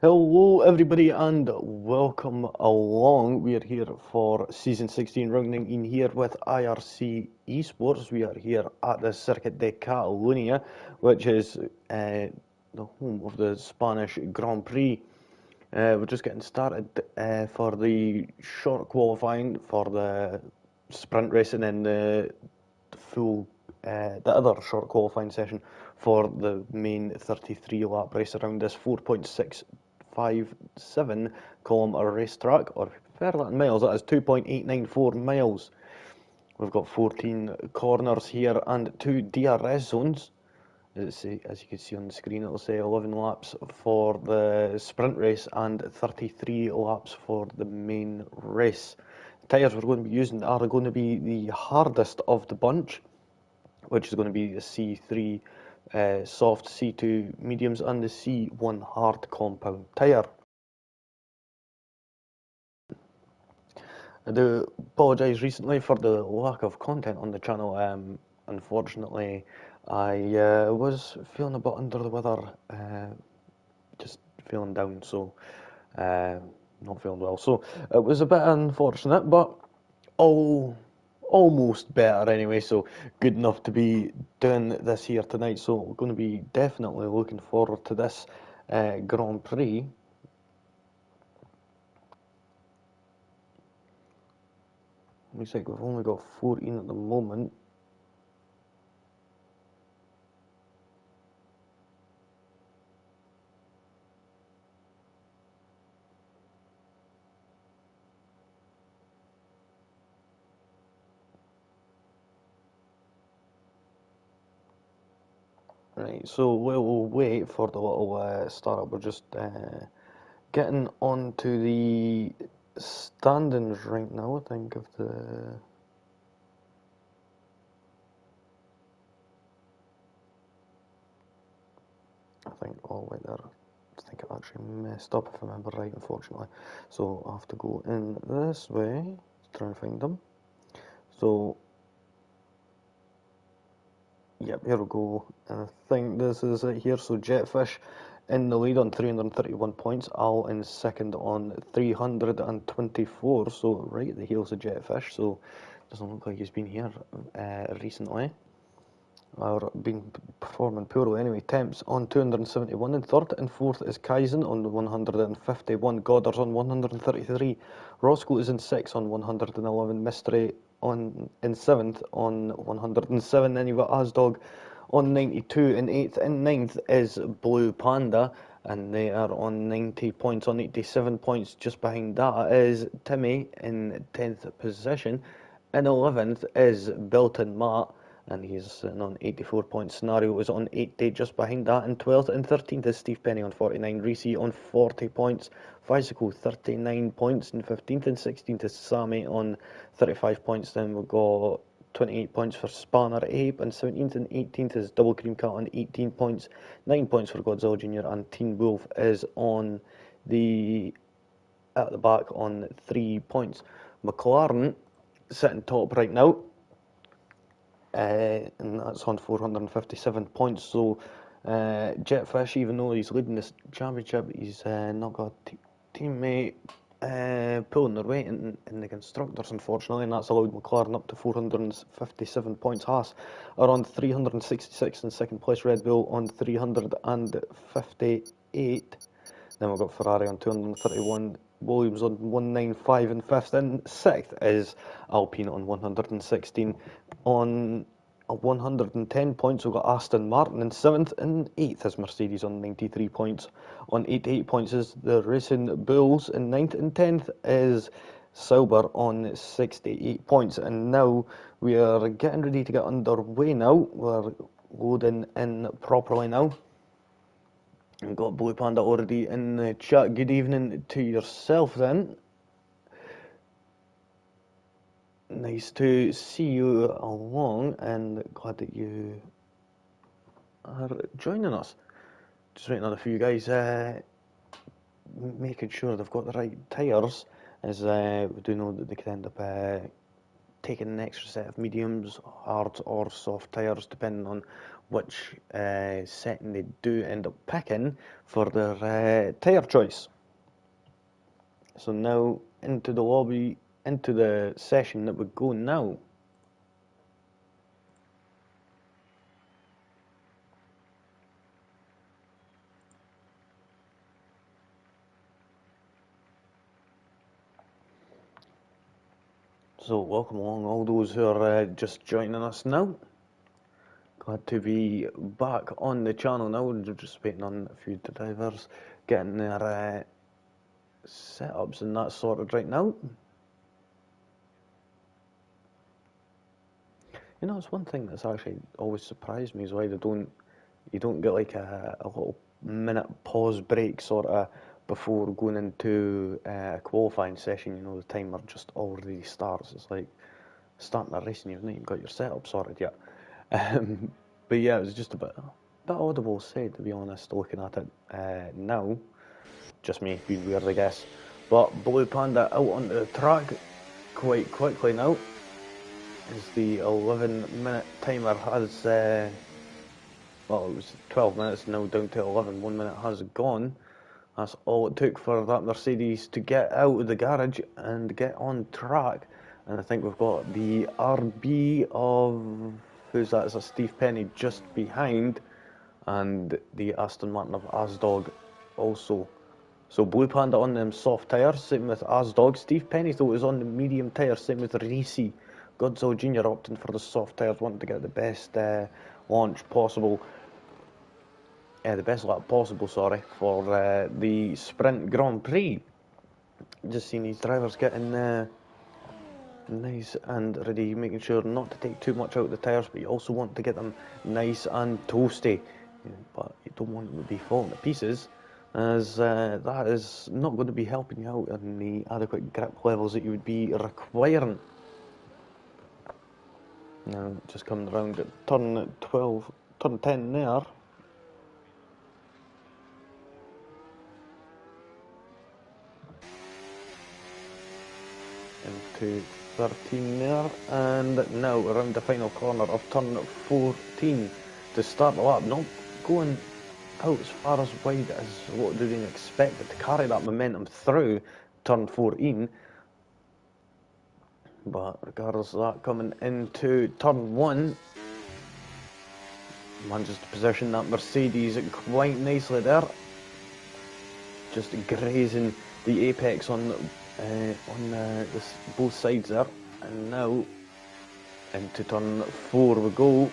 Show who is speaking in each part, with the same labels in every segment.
Speaker 1: Hello, everybody, and welcome along. We are here for season 16, round 19, here with IRC eSports. We are here at the Circuit de Catalunya, which is the home of the Spanish Grand Prix. We're just getting started for the short qualifying for the sprint racing and the other short qualifying session for the main 33 lap race around this 4.657 kilometre racetrack, or if you prefer that in miles, that is 2.894 miles. We've got 14 corners here and 2 DRS zones. As you can see on the screen, it'll say 11 laps for the sprint race and 33 laps for the main race. The tyres we're going to be using are going to be the hardest of the bunch, which is going to be the C3 soft, C2 mediums, and the C1 hard compound tyre. I do apologise recently for the lack of content on the channel. Unfortunately, I was feeling a bit under the weather, just feeling down, so not feeling well. So it was a bit unfortunate, but almost better anyway. So good enough to be doing this here tonight. So we're going to be definitely looking forward to this Grand Prix. Looks like we've only got 14 at the moment. Right, so we'll wait for the little startup. We're just getting on to the standings right now. I think of the. Wait there. I think I actually messed up if I remember right, unfortunately. So I have to go in this way to try and find them. So, yep, here we go. And I think this is it here. So Jetfish in the lead on 331 points. Al in second on 324. So right at the heels of Jetfish. So doesn't look like he's been here recently, or been performing poorly anyway. Temps on 271 in third, and fourth is Kaizen on 151, Goddard's on 133, Roscoe is in sixth on 111, Mystery in seventh on 107, then you've got Asdog on 92, in eighth and ninth is Blue Panda, and they are on 90 points. On 87 points, just behind that is Timmy in 10th position. In 11th is Bilton Matt, and he's sitting on 84 points. Scenario is on 80, just behind that. In 12th and 13th is Steve Penny on 49, Reese on 40 points, Bicycle 39 points. In 15th and 16th is Sammy on 35 points. Then we've got 28 points for Spanner Ape, and 17th and 18th is Double Cream Cat on 18 points, 9 points for Godzilla Jr., and Teen Wolf is on at the back on 3 points. McLaren sitting top right now, and that's on 457 points. So Jetfish, even though he's leading this championship, he's not got a teammate pulling their weight in the constructors, unfortunately, and that's allowed McLaren up to 457 points. Haas are on 366 in second place, Red Bull on 358. Then we've got Ferrari on 231, Williams on 195 in fifth, and sixth is Alpine on 116. On 110 points, we've got Aston Martin in seventh, and eighth is Mercedes on 93 points. On 88 points is the Racing Bulls in ninth, and 10th is Sauber on 68 points. And now we are getting ready to get underway now. We're loading in properly now. We've got Blue Panda already in the chat. Good evening to yourself then. Nice to see you along, and glad that you are joining us. Just waiting on a few guys making sure they've got the right tyres, as we do know that they could end up taking an extra set of mediums, hard or soft tyres, depending on which setting they do end up picking for their tyre choice. So now into the lobby, into the session that we go now. So welcome along all those who are just joining us now. Glad to be back on the channel now. We're just waiting on a few drivers getting their setups and that sorted right now. You know, it's one thing that's actually always surprised me is why you don't get like a little minute pause break sort of before going into a qualifying session. You know, the timer just already starts. It's like starting a race and you've not even got your setup sorted yet. But yeah, it was just a bit audible said, to be honest, looking at it now. Just me being weird, I guess. But Blue Panda out onto the track quite quickly now. As the 11-minute timer has, well, it was 12 minutes, now down to 11. 1 minute has gone. That's all it took for that Mercedes to get out of the garage and get on track. And I think we've got the RB of, who's that? It's a Steve Penny just behind, and the Aston Martin of Asdog also. So Blue Panda on them soft tyres, same with Asdog. Steve Penny though is on the medium tyres, same with Reese. Godzilla Jr. opting for the soft tyres, wanting to get the best launch possible. The best lap possible, sorry, for the Sprint Grand Prix. Just seeing these drivers getting nice and ready, making sure not to take too much out of the tyres, but you also want to get them nice and toasty. But you don't want them to be falling to pieces, as that is not going to be helping you out on the adequate grip levels that you would be requiring. Now, just coming around at turn 10 there. Into 13 there, and now around the final corner of turn 14 to start the lap. Not going out as far as wide as what we'd expected to carry that momentum through turn 14. But regardless of that, coming into turn 1, manages to position that Mercedes quite nicely there, just grazing the apex on both sides there. And now into turn 4 we go,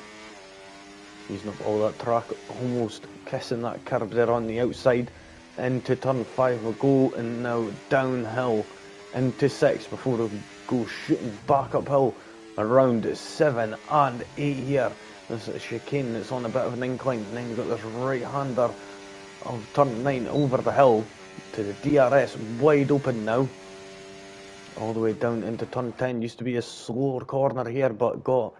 Speaker 1: using up all that track, almost kissing that curb there on the outside. Into turn 5 we go, and now downhill into 6 before we go shooting back uphill around 7 and 8 here. This is chicane, it's on a bit of an incline, and then you've got this right hander of turn 9 over the hill to the DRS, wide open now, all the way down into turn 10. Used to be a slower corner here, but got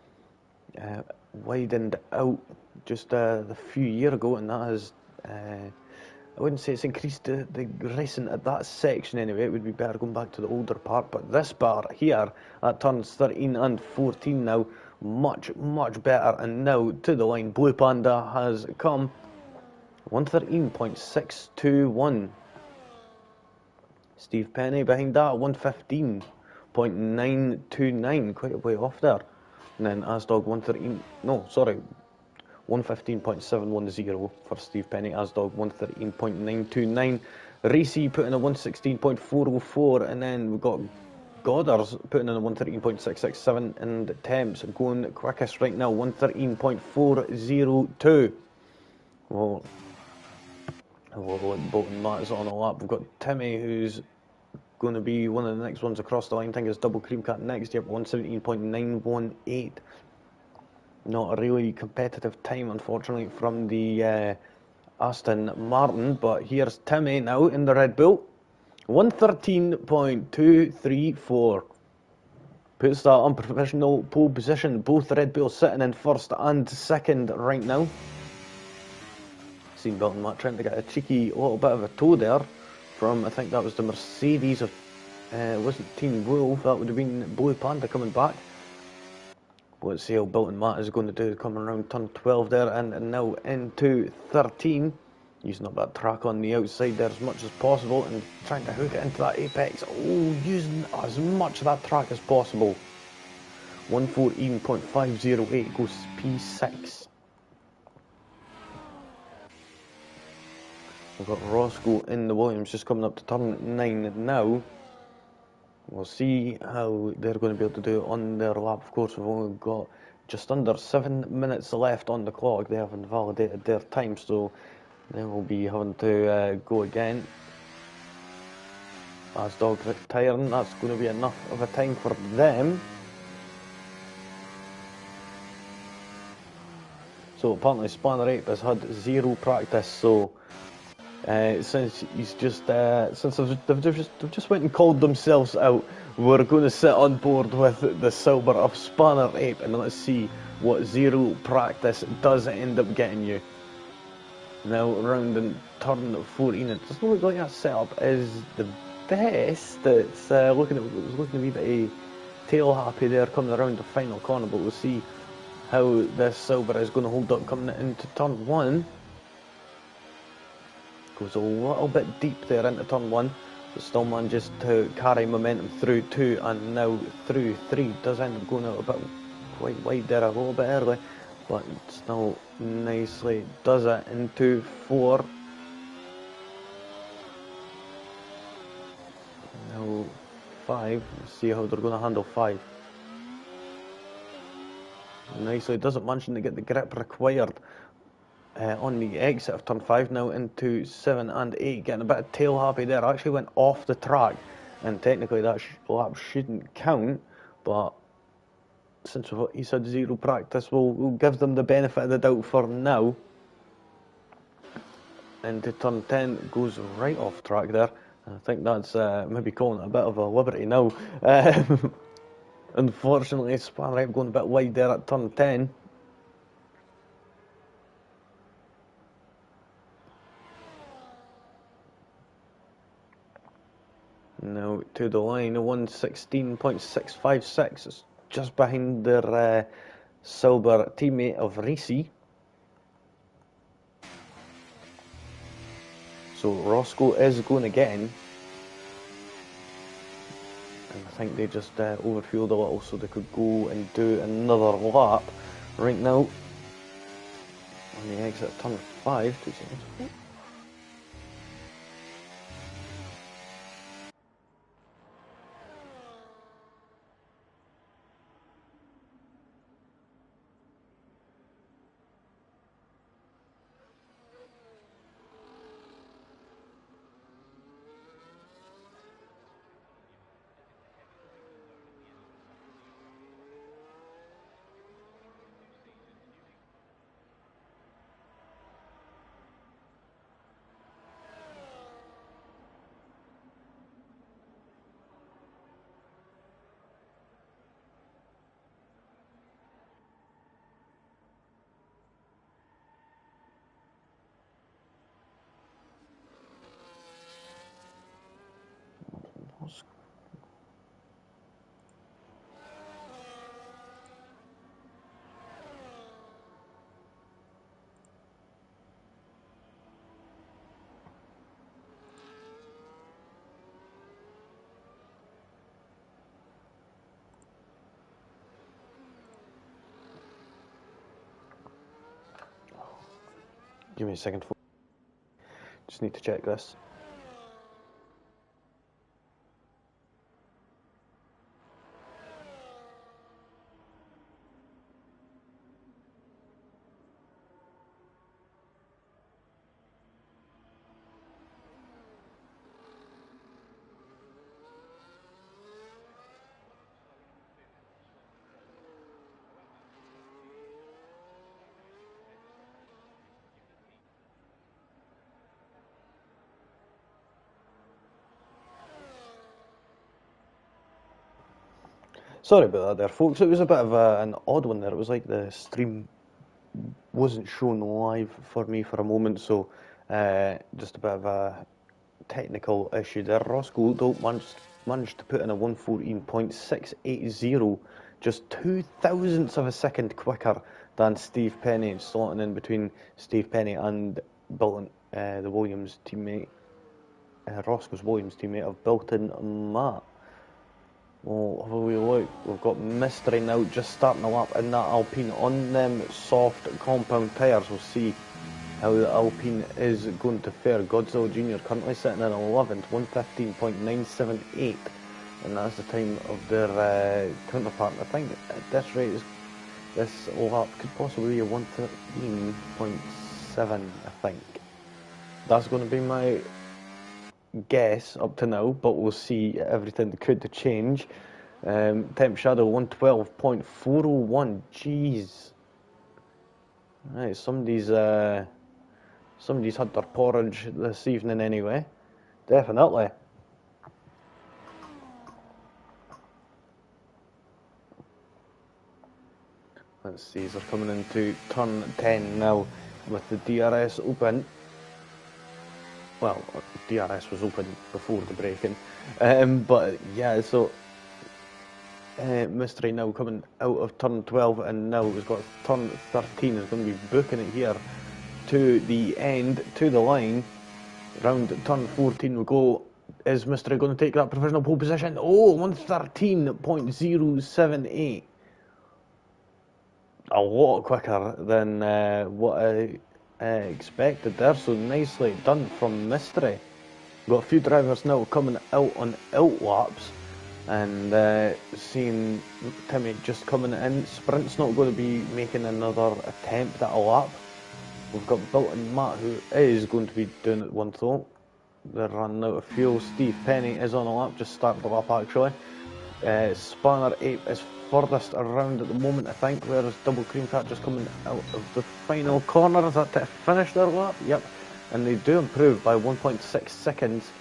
Speaker 1: widened out just a few years ago, and that has, I wouldn't say it's increased the racing at that section anyway. It would be better going back to the older part, but this part here at turns 13 and 14 now, much better. And now to the line, Blue Panda has come 113.621. Steve Penny behind that, 115.929, quite a way off there. And then Asdog 115.710 for Steve Penny. Asdog 113.929. Racy putting a 116.404, and then we've got Goddard's putting in a 113.667, and Temps going quickest right now, 113.402. Well, Bolton Matt is on a lap. We've got Timmy, who's going to be one of the next ones across the line. I think it's double cream cat next year, 117.918. Not a really competitive time, unfortunately, from the Aston Martin. But here's Timmy now in the Red Bull, 113.234. Puts that unprofessional pole position. Both Red Bulls sitting in first and second right now. Seen Bolton Matt trying to get a cheeky little bit of a toe there from, I think that was the Mercedes of, wasn't Team Wolf, that would have been Blue Panda coming back. Let's see how Bilton Matt is going to do coming around turn 12 there, and now into 13. Using up that track on the outside there as much as possible and trying to hook it into that apex. Oh, using as much of that track as possible. 114.508 goes P6. We've got Roscoe in the Williams just coming up to turn 9 now. We'll see how they're going to be able to do it on their lap. Of course, we've only got just under 7 minutes left on the clock. They haven't validated their time, so they will be having to go again. As Dog's retiring, that's going to be enough of a time for them. So apparently Spanner Ape has had 0 practice, so since he's just they've just went and called themselves out, we're going to sit on board with the silver of Spanner Ape, and let's see what 0 practice does end up getting you. Now around in turn 14, it doesn't look like that setup is the best. It's looking a wee bit of tail happy there coming around the final corner, but we'll see how this silver is going to hold up coming into turn 1. Goes a little bit deep there into turn 1, but still manages to carry momentum through 2 and now through 3. Does end up going out a bit quite wide there a little bit early, but still nicely does it into 4. Now 5, let's see how they're going to handle 5. Nicely doesn't manage to get the grip required on the exit of turn 5. Now into 7 and 8, getting a bit of tail happy there. Actually went off the track, and technically that lap shouldn't count, but since he's had 0 practice, we'll give them the benefit of the doubt for now. Into turn 10, goes right off track there. I think that's maybe calling it a bit of a liberty now. Unfortunately, Spanner Ape going a bit wide there at turn 10. Now to the line, 116.656. It's just behind their silver teammate of Reese. So Roscoe is going again. And I think they just overfueled a little so they could go and do another lap. Right now, on the exit of turn 5, 2 seconds. Give me a second. Just need to check this. Sorry about that there, folks. It was a bit of an odd one there. It was like the stream wasn't shown live for me for a moment, so just a bit of a technical issue there. Roscoe managed to put in a 114.680 just 0.02 of a second quicker than Steve Penny, slotting in between Steve Penny and Bilton, the Williams teammate, Roscoe's Williams teammate of Bilton Matt. Well, have a wee look. We've got Mystery now just starting a lap in that Alpine on them soft compound tyres. We'll see how the Alpine is going to fare. Godzilla Jr. currently sitting in 11th, 1:15.978, and that's the time of their counterpart. I think at this rate, this lap could possibly be a 1:13.7. I think that's going to be my guess up to now, but we'll see. Everything could change. Temp Shadow 112.401. Jeez. Right, somebody's had their porridge this evening anyway. Definitely. Let's see, they're coming into turn 10 now with the DRS open. Well, DRS was open before the braking, but yeah, so Mystery now coming out of turn 12, and now he's got turn 13. Is going to be booking it here to the end, to the line. Round turn 14 we go. Is Mystery going to take that provisional pole position? Oh, 1:13.078. A lot quicker than what I expected there, so nicely done from Mystery. Got a few drivers now coming out on out laps, and seeing Timmy just coming in. Sprint's not going to be making another attempt at a lap. We've got Bilton Matt, who is going to be doing it one thought. They're running out of fuel. Steve Penny is on a lap, just started the lap actually. Spanner 8 is furthest around at the moment, I think, whereas Double Cream Cat just coming out of the final corner. Is that to finish their lap? Yep. And they do improve by 1.6 seconds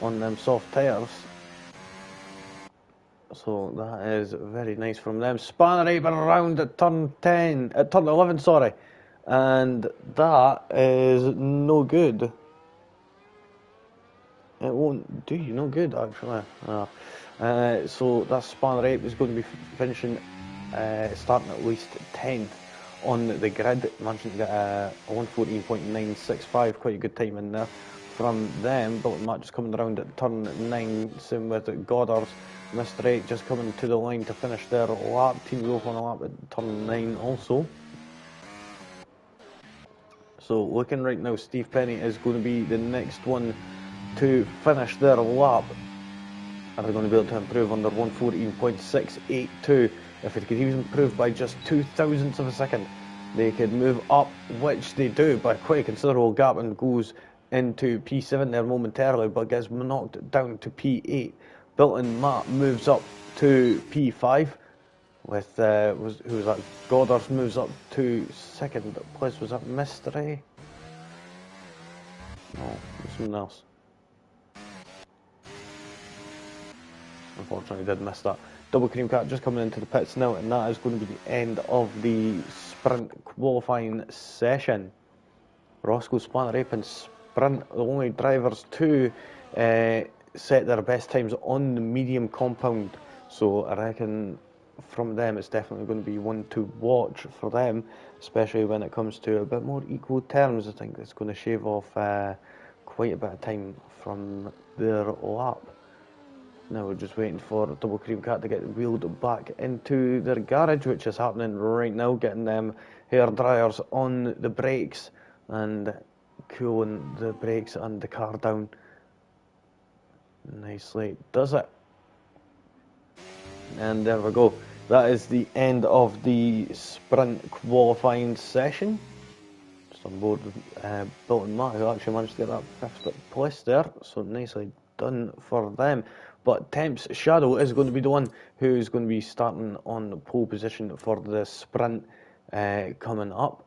Speaker 1: on them soft tyres. So that is very nice from them. Spanner 8 around at turn 11, sorry. And that is no good. It won't do you no good, actually. So that Spanner 8 is going to be finishing, starting at least 10th on the grid. Managing to get a 1:14.965, quite a good time in there from them. But Matt just coming around at turn 9, same with Goddard's. Mr. 8 just coming to the line to finish their lap. Team Wolf on a lap at turn 9 also. So looking right now, Steve Penny is going to be the next one to finish their lap. Are they going to be able to improve under 1:14.682? If it could even improve by just 0.02 of a second, they could move up, which they do by quite a considerable gap, and goes into P7 there momentarily, but gets knocked down to P8. Bilton Matt moves up to P5 with who was that? Goddard moves up to second place. Was that Mystery? No, it was someone else. Unfortunately, did miss that. Double Cream Cat just coming into the pits now, and that is going to be the end of the sprint qualifying session. Roscoe, Spanner, Ape and Sprint, the only drivers to set their best times on the medium compound. So I reckon from them it's definitely going to be one to watch for them, especially when it comes to a bit more equal terms. I think it's going to shave off quite a bit of time from their lap. Now we're just waiting for Double Cream Cat to get wheeled back into their garage, which is happening right now, getting them hair dryers on the brakes and cooling the brakes and the car down. Nicely does it. And there we go. That is the end of the sprint qualifying session. Just on board with Bilton Matt, who actually managed to get that 5th place there. So nicely done for them. But Temp's Shadow is going to be the one who's going to be starting on the pole position for the sprint coming up.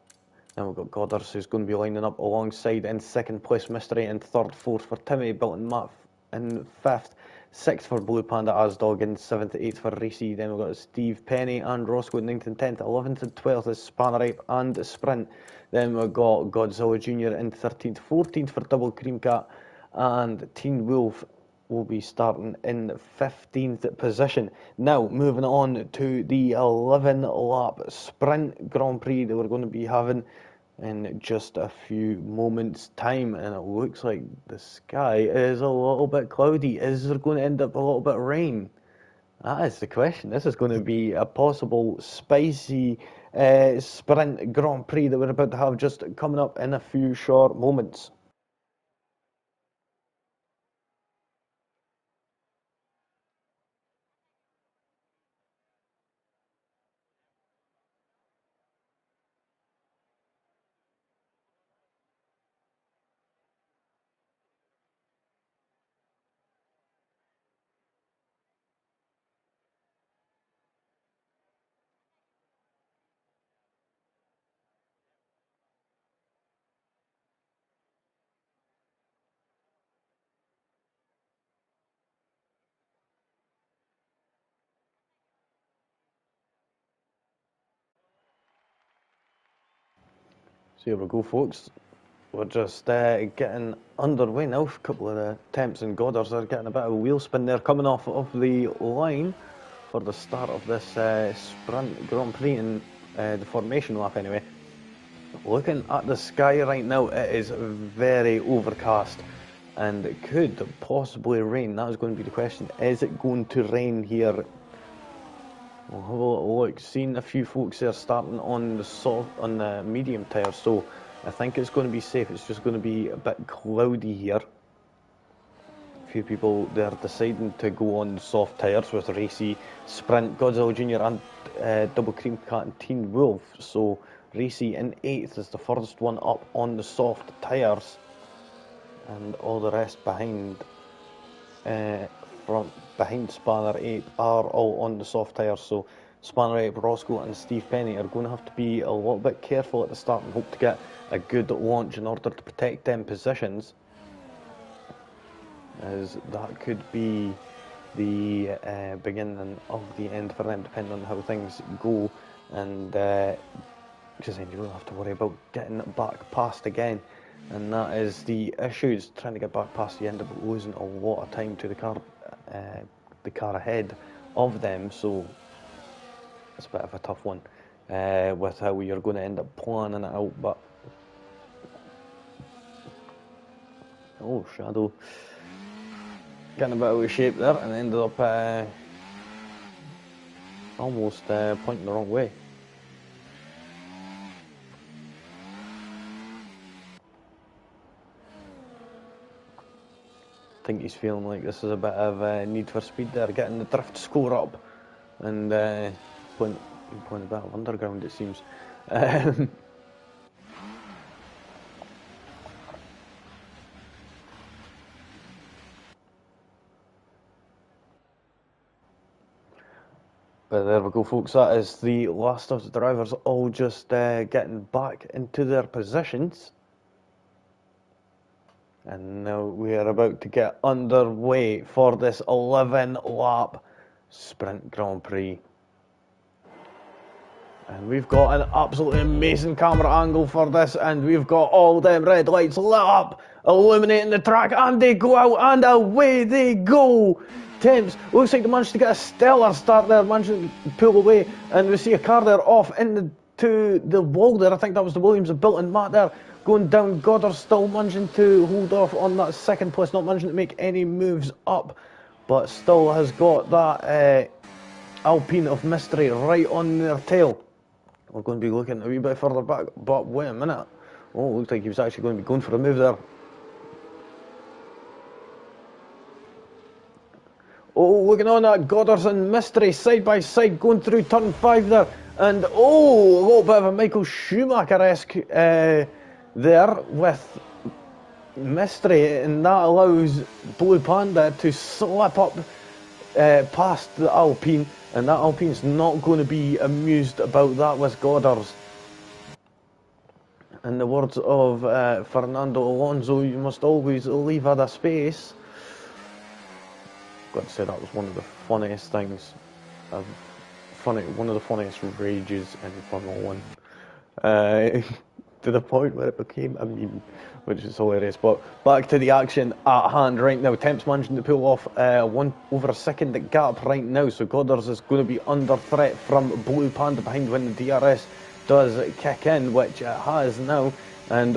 Speaker 1: Then we've got Goddard, who's going to be lining up alongside in 2nd place Mystery, in 3rd, 4th for Timmy, Bilton Matt in 5th, 6th for Blue Panda Asdog, in 7th, 8th for Racy. Then we've got Steve Penny and Roscoe in 9th and 10th, 11th and 12th is Spanner Ape and Sprint. Then we've got Godzilla Jr. in 13th, 14th for Double Cream Cat, and Teen Wolf will be starting in 15th position. Now, moving on to the 11-lap sprint Grand Prix that we're going to be having in just a few moments' time, and it looks like the sky is a little bit cloudy. Is there going to end up a little bit of rain? That is the question. This is going to be a possible spicy sprint Grand Prix that we're about to have just coming up in a few short moments. So here we go, folks. We're just getting underway now. A couple of the Temps and Goddards are getting a bit of a wheel spin there, coming off of the line for the start of this sprint Grand Prix in the formation lap anyway. Looking at the sky right now, it is very overcast and it could possibly rain. That is going to be the question. Is it going to rain here? We'll have a little look. Seen a few folks there starting on the medium tyres, so I think it's going to be safe. It's just going to be a bit cloudy here. A few people there deciding to go on soft tyres with Racy, Sprint, Godzilla Jr. and Double Cream Cat and Teen Wolf. So Racy in 8th is the furthest one up on the soft tyres, and all the rest behind behind Spanner 8 are all on the soft tyres. So Spanner 8, Roscoe and Steve Penny are going to have to be a little bit careful at the start and hope to get a good launch in order to protect them positions, as that could be the beginning of the end for them, depending on how things go. And just you don't have to worry about getting back past again, and that is the issues. Trying to get back past, you end up losing a lot of time to the car ahead of them, so it's a bit of a tough one with how you're going to end up planning it out. But oh, Shadow getting a bit out of shape there and ended up almost pointing the wrong way. I think he's feeling like this is a bit of need for speed there, getting the drift score up and playing a bit of underground, it seems. But there we go, folks. That is the last of the drivers all just getting back into their positions. And now we are about to get underway for this 11-lap Sprint Grand Prix. And we've got an absolutely amazing camera angle for this, and we've got all them red lights lit up, illuminating the track, and they go out, and away they go. Temps, looks like they managed to get a stellar start there, managed to pull away, and we see a car there off into the wall there. I think that was the Williams of Built and Matt there, going down. Goddard still managing to hold off on that second place, not managing to make any moves up, but still has got that Alpine of Mystery right on their tail. We're going to be looking a wee bit further back, but wait a minute. Oh, looks like he was actually going to be going for a move there. Oh, looking on at Goddard and Mystery side by side, going through turn 5 there. And oh, a little bit of a Michael Schumacher-esque there with Mystery, and that allows Blue Panda to slip up past the Alpine, and that Alpine's not going to be amused about that with Goddard's. In the words of Fernando Alonso, you must always leave other space. Got to say that was one of the funniest things, one of the funniest rages in Formula 1. to the point where it became a meme, which is hilarious. But back to the action at hand right now. Temps managing to pull off 1 over a second gap right now, so Goddard's is going to be under threat from Blue Panda behind when the DRS does kick in, which it has now. And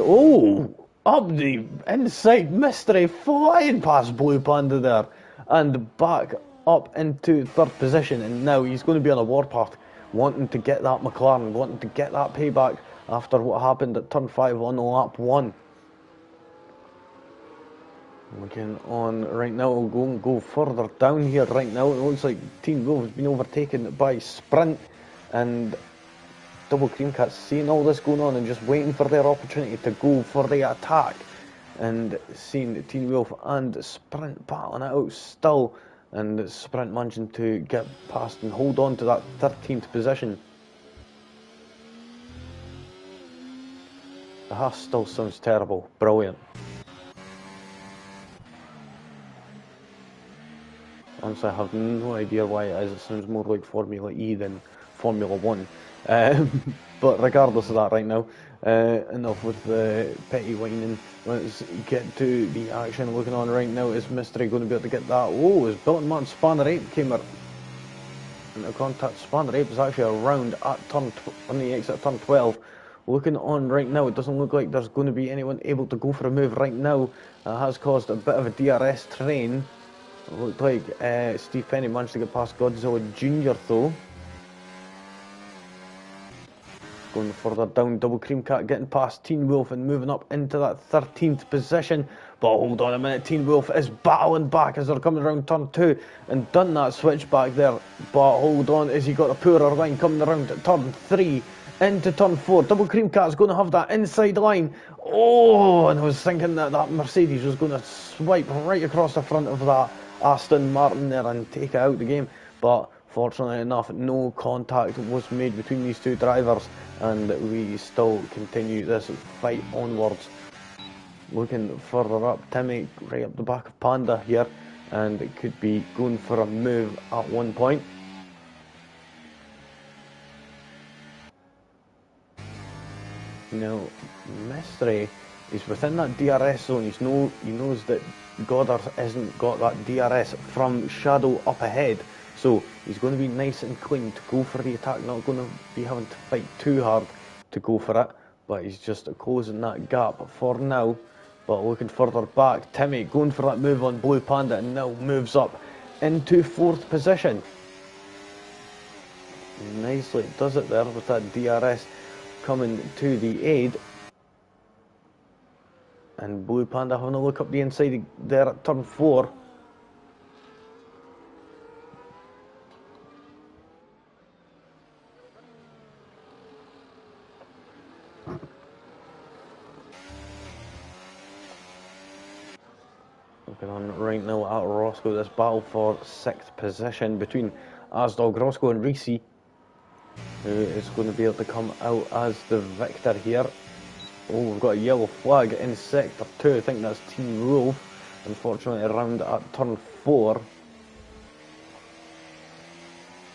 Speaker 1: up the inside, Mystery flying past Blue Panda there, and back up into third position, and now he's going to be on a warpath, wanting to get that McLaren, wanting to get that payback after what happened at turn 5 on lap 1. Looking on right now, we'll go further down here right now. It looks like Team Wolf has been overtaken by Sprint, and Double Cream Cat seeing all this going on and just waiting for their opportunity to go for the attack, and seeing Teen Wolf and Sprint battling it out still, and Sprint managing to get past and hold on to that 13th position. The Haas still sounds terrible. Brilliant. Honestly, I have no idea why it is. It sounds more like Formula E than Formula 1. But regardless of that right now, enough with the petty whining. Let's get to the action. Looking on right now, is Mystery going to be able to get that? Oh, is Built Man Spanner 8 came into contact. Spanner 8 was actually around at on the exit at turn 12. Looking on right now, it doesn't look like there's going to be anyone able to go for a move right now. It has caused a bit of a DRS train. It looked like Steve Penny managed to get past Godzilla Jr. though. Going further down, Double Cream Cat getting past Teen Wolf and moving up into that 13th position. But hold on a minute, Teen Wolf is battling back as they're coming around turn 2 and done that switch back there. But hold on, as he got a poorer line coming around turn 3 into turn 4. Double Cream Cat's going to have that inside line. Oh, and I was thinking that that Mercedes was going to swipe right across the front of that Aston Martin there and take it out the game. But fortunately enough, no contact was made between these two drivers, and we still continue this fight onwards. Looking further up, Timmy right up the back of Panda here, and it could be going for a move at one point. Now, Mystery is within that DRS zone. He knows that Goddard hasn't got that DRS from Shadow up ahead, so he's going to be nice and clean to go for the attack, not going to be having to fight too hard to go for it, but he's just closing that gap for now. But looking further back, Timmy going for that move on Blue Panda, and now moves up into 4th position. Nicely does it there with that DRS coming to the aid. And Blue Panda having a look up the inside there at turn 4. Looking on right now at Roscoe, this battle for 6th position between Asdog, Roscoe and Reese, who is going to be able to come out as the victor here. Oh, we've got a yellow flag in sector 2. I think that's Team Wolf. Unfortunately, around at turn 4.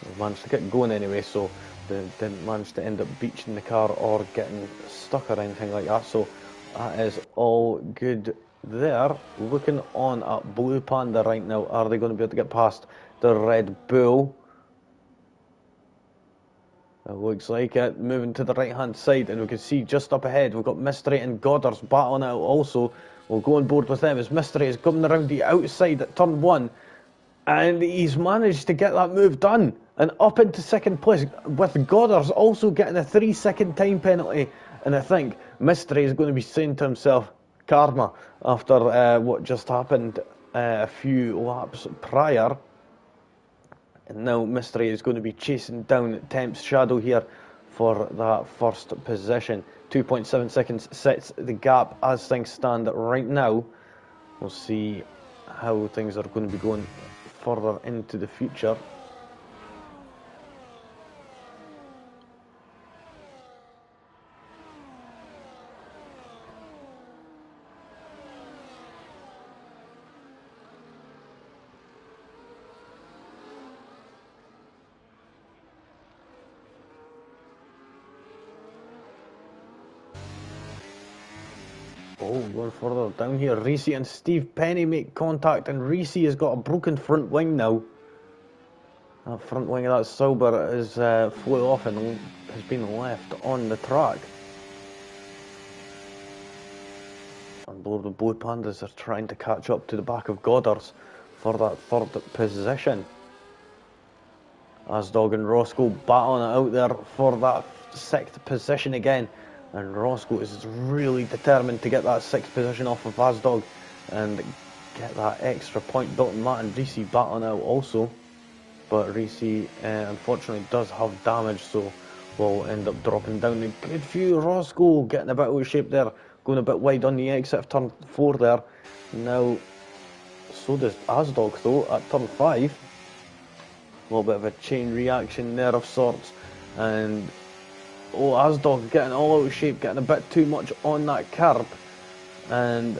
Speaker 1: They managed to get going anyway, so they didn't manage to end up beaching the car or getting stuck or anything like that. So that is all good there. Looking on at Blue Panda right now. Are they going to be able to get past the Red Bull? It looks like it. Moving to the right hand side, and we can see just up ahead we've got Mystery and Goddard's battling out also. We'll go on board with them as Mystery is coming around the outside at turn 1, and he's managed to get that move done and up into 2nd place, with Goddard's also getting a 3-second time penalty. And I think Mystery is going to be saying to himself, karma, after what just happened a few laps prior. And now Mystery is going to be chasing down Temp's Shadow here for that 1st position. 2.7 seconds sets the gap as things stand right now. We'll see how things are going to be going further into the future. Oh, going further down here. Reese and Steve Penny make contact, and Reese has got a broken front wing now. That front wing of that Sauber is flew off and has been left on the track. And below the Blue Pandas are trying to catch up to the back of Goddard's for that third position. Asdog and Roscoe battling it out there for that sixth position again. And Roscoe is really determined to get that sixth position off of Asdog and get that extra point built in that. And Reese battling out also. But Reese unfortunately does have damage, so will end up dropping down a good few. Roscoe getting a bit out of shape there, going a bit wide on the exit of turn 4 there. Now, so does Asdog though at turn 5. A little bit of a chain reaction there of sorts. And Asdog getting all out of shape, getting a bit too much on that curb. And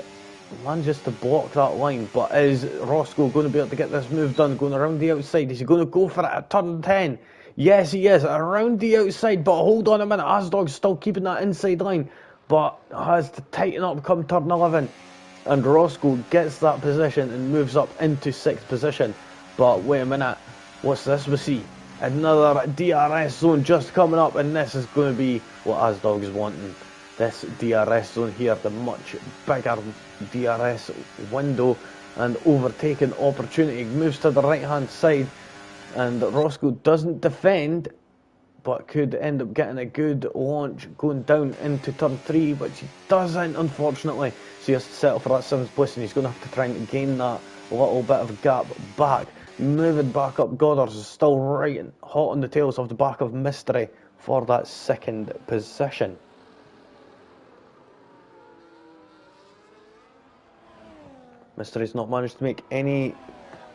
Speaker 1: manages to block that line, but is Roscoe going to be able to get this move done, going around the outside? Is he going to go for it at turn 10? Yes, he is, around the outside, but hold on a minute, Asdog's still keeping that inside line, but has to tighten up come turn 11, and Roscoe gets that position and moves up into 6th position. But wait a minute, what's this we see? Another DRS zone just coming up, and this is going to be what Asdog is wanting. This DRS zone here, the much bigger DRS window and overtaking opportunity. Moves to the right hand side, and Roscoe doesn't defend, but could end up getting a good launch going down into turn 3, which he doesn't, unfortunately. So he has to settle for that 7th place, and he's going to have to try and gain that little bit of gap back. Moving back up, Goddard is still right hot on the tails of the back of Mystery for that 2nd position. Mystery's not managed to make any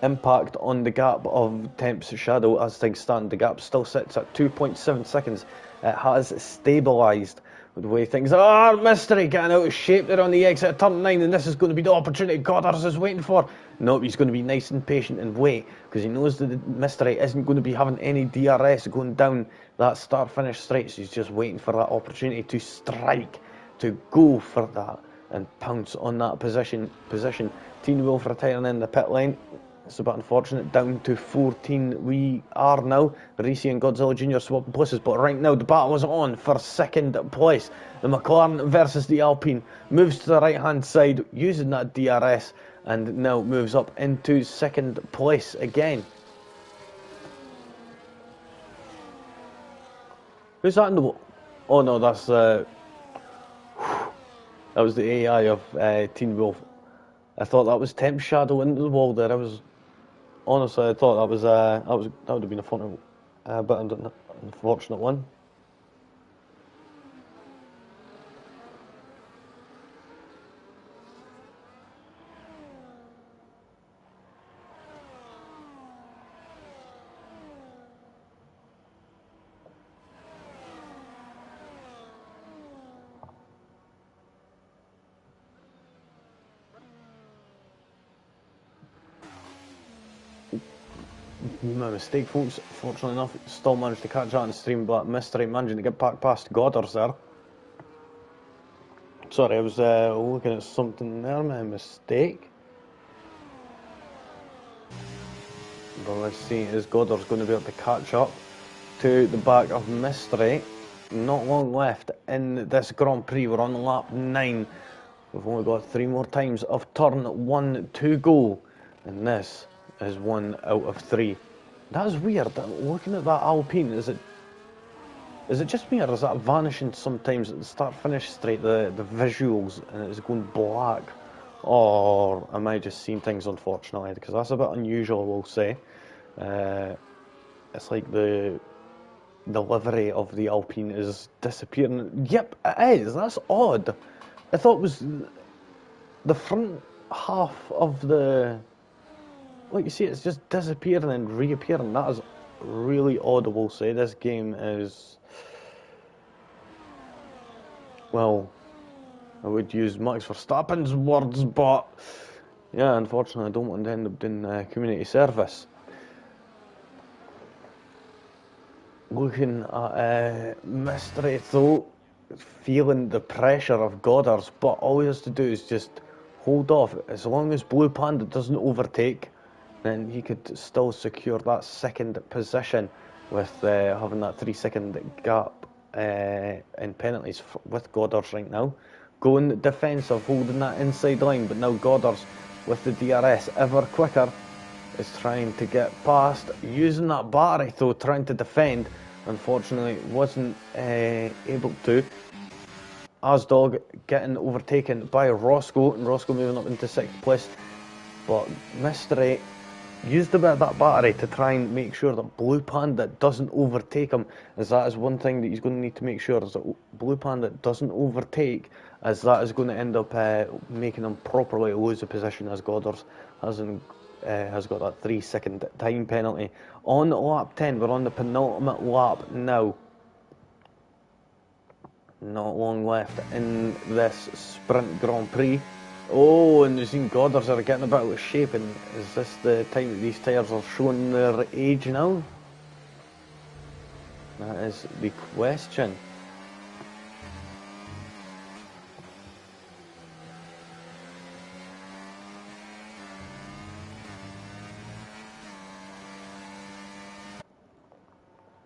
Speaker 1: impact on the gap of Temp's Shadow as things stand. The gap still sits at 2.7 seconds. It has stabilised with the way things are. Mystery getting out of shape there on the exit of turn 9, and this is going to be the opportunity Goddard is waiting for. Nope, he's going to be nice and patient and wait, because he knows that the Mystery isn't going to be having any DRS going down that start-finish straight, so he's just waiting for that opportunity to strike, to go for that and pounce on that position. Teen Wolf retiring in the pit lane. It's a bit unfortunate. Down to 14 we are now. Reese and Godzilla Jr. swapping places, but right now the battle is on for 2nd place. The McLaren versus the Alpine. Moves to the right hand side using that DRS, and now moves up into 2nd place again. Who's that in the... Oh no, that's... that was the AI of Teen Wolf. I thought that was Temp Shadow into the wall there. Honestly, I thought that would have been a fun, but an unfortunate one. My mistake, folks. Fortunately enough, still managed to catch that on the stream, but Mystery managing to get back past Goddard there. Sorry, I was looking at something there, my mistake. But let's see, is Goddard's going to be able to catch up to the back of Mystery. Not long left in this Grand Prix. We're on lap 9. We've only got 3 more times of turn 1 to go, and this is 1 out of 3. That's weird. Looking at that Alpine, is it just me, or is that vanishing sometimes at the start-finish straight, the visuals, and it's going black? Or am I just seeing things, unfortunately? Because that's a bit unusual, we'll say. It's like the livery of the Alpine is disappearing. Yep, it is. That's odd. I thought it was the front half of the... Like you see, it's just disappearing and reappearing. That is really odd, we'll say. This game is... Well, I would use Max Verstappen's words, but... Yeah, unfortunately, I don't want to end up doing community service. Looking at Mystery, though, feeling the pressure of Goddard's, but all he has to do is just hold off. As long as Blue Panda doesn't overtake, then he could still secure that second position with having that 3-second gap in penalties with Goddard's right now. Going defensive, holding that inside line, but now Goddard's with the DRS ever quicker is trying to get past, using that battery though, trying to defend. Unfortunately, wasn't able to. Asdog getting overtaken by Roscoe, and Roscoe moving up into 6th place. But Mystery used a bit of that battery to try and make sure that Blue Panda doesn't overtake him, as that is one thing that he's going to need to make sure, is that Blue Panda doesn't overtake, as that is going to end up making him properly lose a position, as Goddard has got that 3-second time penalty. On lap 10, we're on the penultimate lap now. Not long left in this Sprint Grand Prix. Oh, and you've seen Goddard's are getting a bit out of shape, and is this the time that these tyres are showing their age now? That is the question.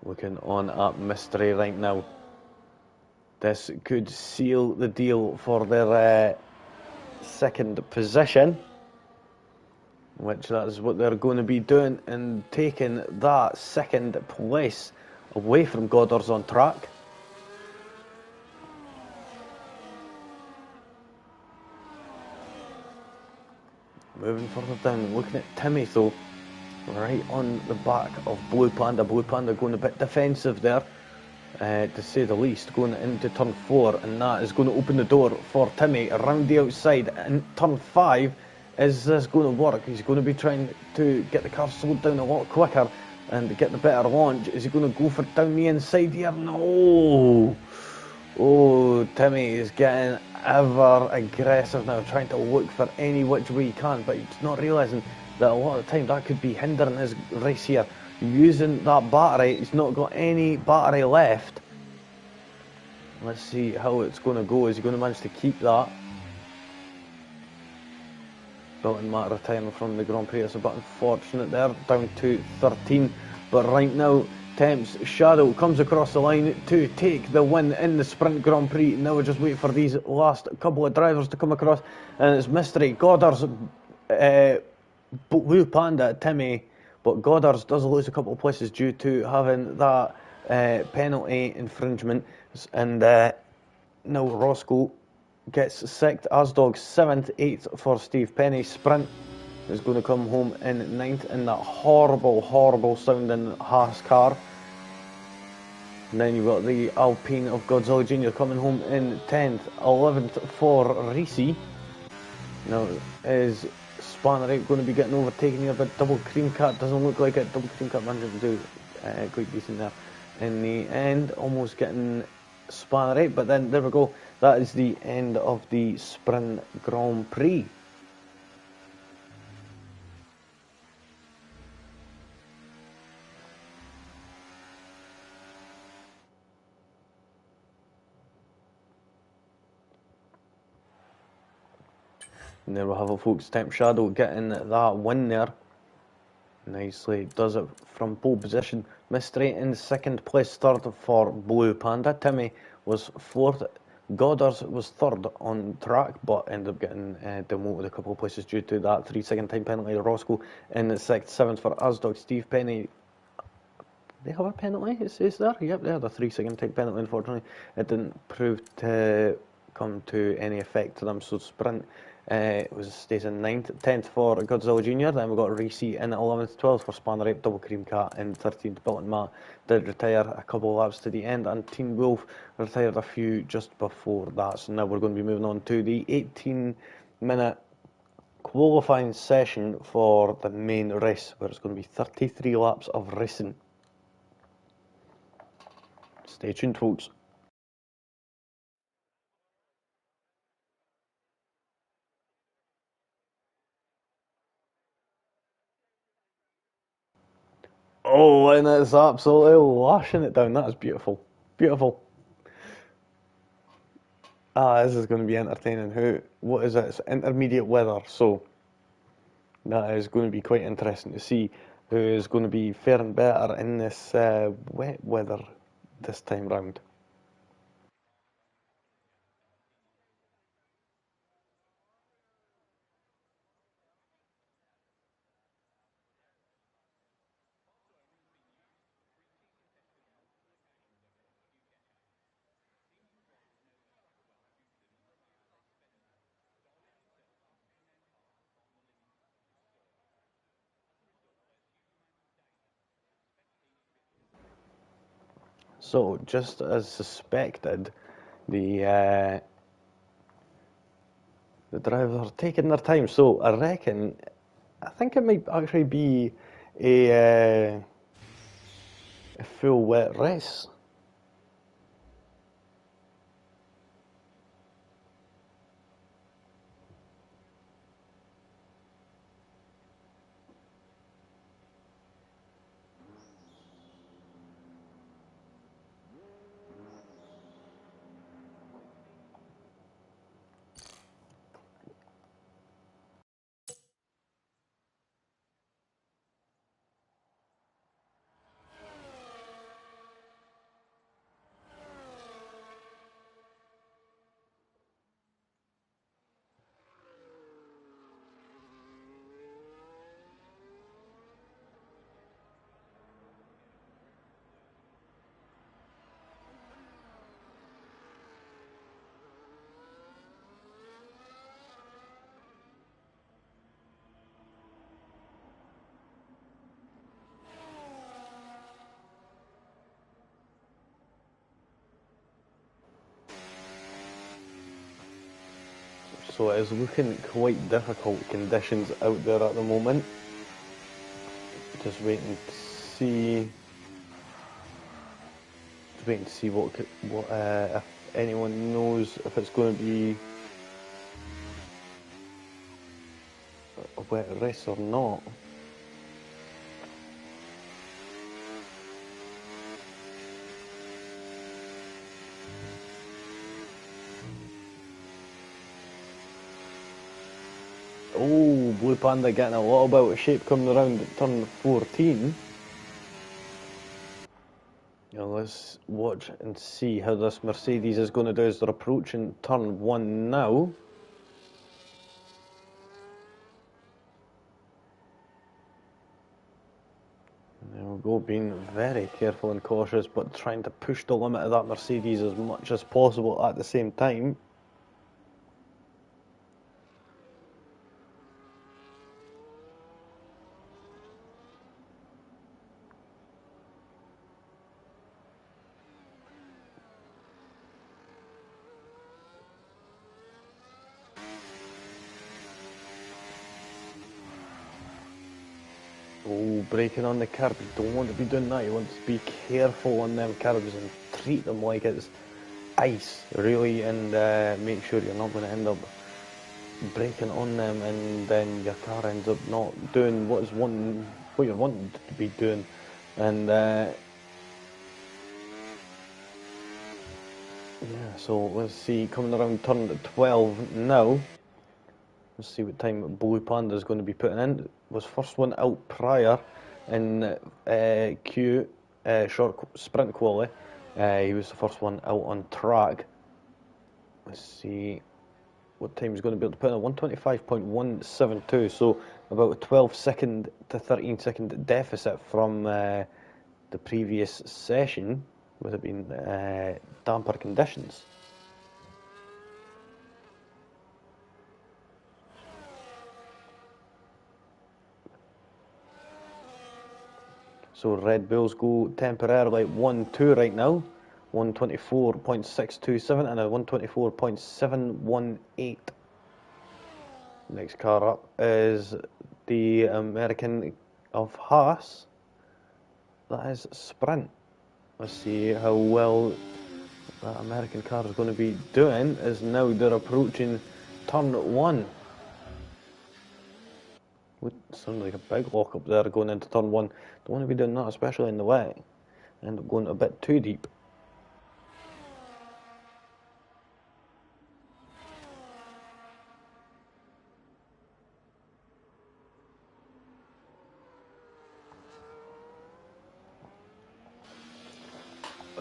Speaker 1: Looking on at Mystery right now. This could seal the deal for their second position, which that is what they're going to be doing, and taking that second place away from Goddard's on track. Moving further down, looking at Timmy though, right on the back of Blue Panda. Blue Panda going a bit defensive there, to say the least, going into turn 4, and that is going to open the door for Timmy around the outside. And turn 5, is this going to work? He's going to be trying to get the car slowed down a lot quicker and get the better launch. Is he going to go for down the inside here? No! Oh, Timmy is getting ever aggressive now, trying to look for any which way he can, but he's not realising that a lot of the time that could be hindering his race here. Using that battery, he's not got any battery left. Let's see how it's going to go. Is he going to manage to keep that? Built-in Matt retiring from the Grand Prix. It's a bit unfortunate there, down to 13. But right now, Temps Shadow comes across the line to take the win in the Sprint Grand Prix. Now we're just waiting for these last couple of drivers to come across, and it's Mystery, Goddard's, Blue Panda, Timmy. But Goddard's does lose a couple of places due to having that penalty infringement. And now Roscoe gets 6th, Asdog 7th, 8th for Steve Penny. Sprint is going to come home in 9th in that horrible, horrible sounding Haas car. And then you've got the Alpine of Godzilla Jr. coming home in 10th, 11th for Reese. Now is Spanner 8 going to be getting overtaken here, but Double Cream Cat doesn't look like it. Double Cream Cat managed to do quite decent there in the end, almost getting Spanner 8, but then there we go. That is the end of the Sprint Grand Prix. And there we have it, folks. Temp Shadow getting that win there. Nicely does it from pole position. Mystery in 2nd place, 3rd for Blue Panda. Timmy was 4th. Goddard was 3rd on track, but ended up getting demoted a couple of places due to that 3-second time penalty. Roscoe in 6th, 7th for Asdog. Steve Penny, they have a penalty, it says there. Yep, they had a 3-second time penalty, unfortunately. It didn't prove to come to any effect to them, so Sprint stays in 9th, 10th for Godzilla Jr. Then we've got Reese in 11th, 12th for Spanner 8, Double Cream Cat in 13th. Built-in Matt did retire a couple of laps to the end, and Teen Wolf retired a few just before that. So now we're going to be moving on to the 18-minute qualifying session for the main race, where it's going to be 33 laps of racing. Stay tuned, folks. Oh, and it's absolutely lashing it down. That is beautiful. Beautiful. This is going to be entertaining. What is it? It's intermediate weather, so that is going to be quite interesting to see who is going to be faring better in this wet weather this time round. So, just as suspected, the the drivers are taking their time. So, I think it might actually be a full wet race. So it is looking quite difficult conditions out there at the moment. Just waiting to see. Just waiting to see what if anyone knows if it's going to be a wet race or not. Oh, Blue Panda getting a lot about shape coming around at turn 14. Now let's watch and see how this Mercedes is going to do as they're approaching turn 1 now. There we go, being very careful and cautious, but trying to push the limit of that Mercedes as much as possible at the same time. Oh, braking on the curb. You don't want to be doing that. You want to be careful on them curbs and treat them like it's ice, really, and make sure you're not going to end up braking on them, and then your car ends up not doing what you're wanting to be doing. And yeah, so let's see, coming around turn 12 now. Let's see what time Blue Panda is going to be putting in. Was first one out prior in Q short sprint quali. He was the first one out on track. Let's see what time he's going to be able to put in. 125.172, so about a 12-second to 13-second deficit from the previous session, with it being damper conditions. So Red Bulls go temporarily 1-2 right now. 124.627 and a 124.718. Next car up is the American of Haas. That is Sprint. Let's see how well that American car is going to be doing, as now they're approaching turn 1. Sounds like a big lock up there going into turn 1. Don't want to be doing that, especially in the wet. End up going a bit too deep.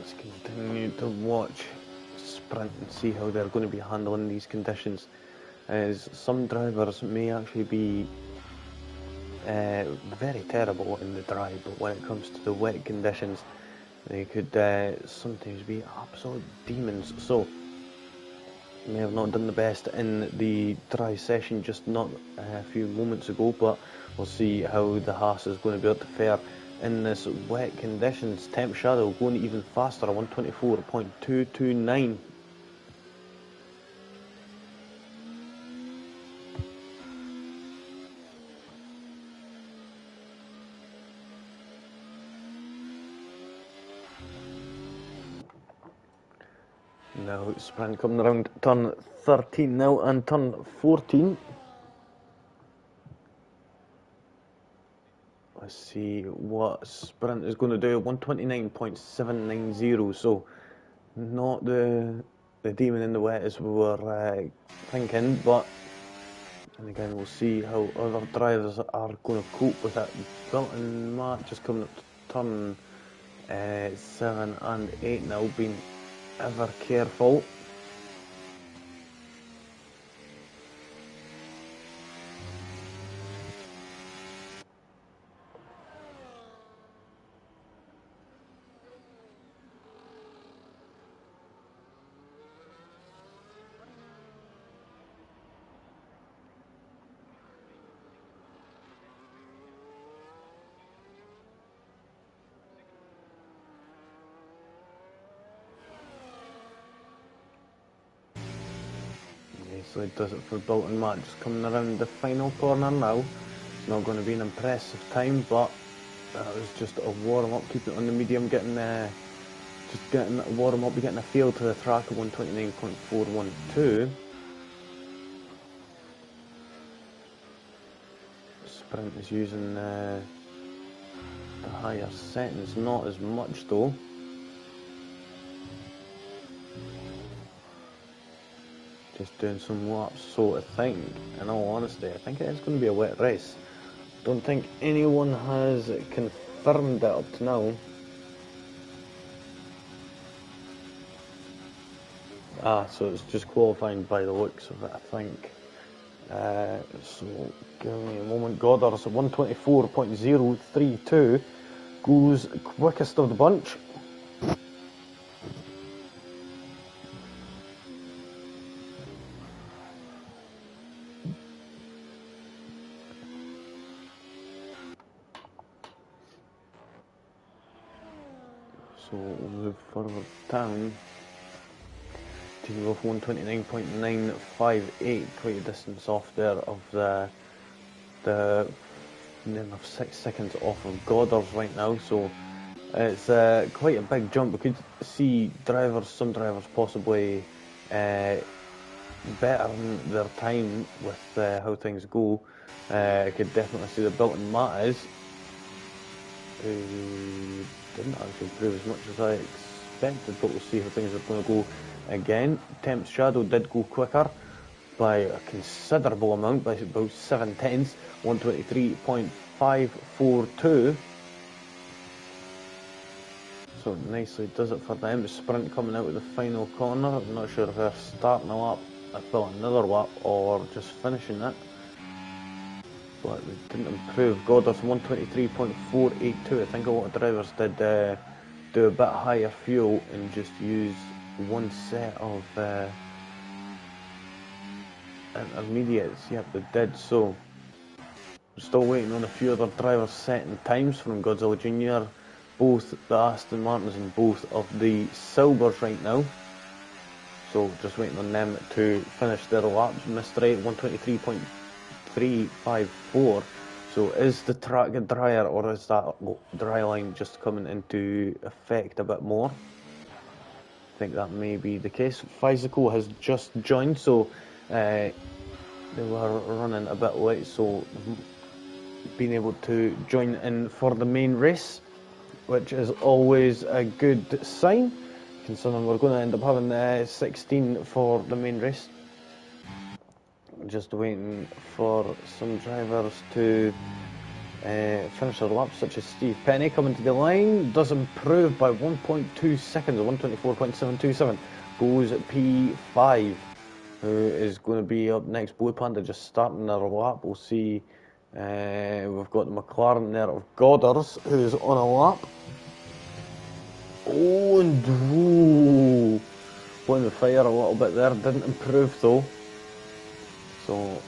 Speaker 1: let's continue to watch Sprint and see how they're going to be handling these conditions, as some drivers may actually be very terrible in the dry, but when it comes to the wet conditions, they could sometimes be absolute demons. So, may have not done the best in the dry session just not a few moments ago, but we'll see how the Haas is going to be able to fare in this wet conditions. Temp Shadow going even faster, 124.229. Now Sprint coming around turn 13 now and turn 14. Let's see what Sprint is going to do. 129.790. So not the demon in the wet as we were thinking, but and again we'll see how other drivers are going to cope with it. Belton Matt just coming up to turn 7 and 8 now, being ever careful. So it does it for Bolton Matt, just coming around the final corner now. It's not going to be an impressive time, but that was just a warm-up, keeping it on the medium, getting just getting a warm-up, getting a feel to the track at 129.412. Sprint is using the higher settings, not as much though. Just doing some laps, so I think, in all honesty, I think it is going to be a wet race. Don't think anyone has confirmed that up to now. So it's just qualifying by the looks of it, I think. So give me a moment. Goddard's at 124.032, goes quickest of the bunch. So we'll move further down to go for 129.958, quite a distance off there of the nearly 6 seconds off of Goddard's right now. So it's quite a big jump. We could see some drivers possibly bettering their time with how things go. I could definitely see the Belton Matt who didn't actually improve as much as I expected, but we'll see how things are going to go again. Temp's Shadow did go quicker by a considerable amount, by about 7/10, 123.542. So nicely does it for them. The Sprint coming out of the final corner. I'm not sure if they're starting a lap, another lap, or just finishing it. But they didn't improve. Goddard's 123.482. I think a lot of drivers did do a bit higher fuel and just use one set of intermediates. Yep, they did. So we're still waiting on a few other drivers setting times from Godzilla Jr., both the Aston Martins and both of the Silvers right now. So just waiting on them to finish their laps. Mr. 8, 123.354. So is the track drier, or is that dry line just coming into effect a bit more? I think that may be the case. Physical has just joined, so they were running a bit late, so being able to join in for the main race, which is always a good sign, considering we're going to end up having 16 for the main race. Just waiting for some drivers to finisher laps such as Steve Penny coming to the line, does improve by 1.2 seconds, 124.727, goes P5, who is going to be up next. Blue Panda just starting their lap. We'll see. We've got the McLaren there of Godders, who's on a lap. Oh, and whoa, playing the fire a little bit there, didn't improve though. So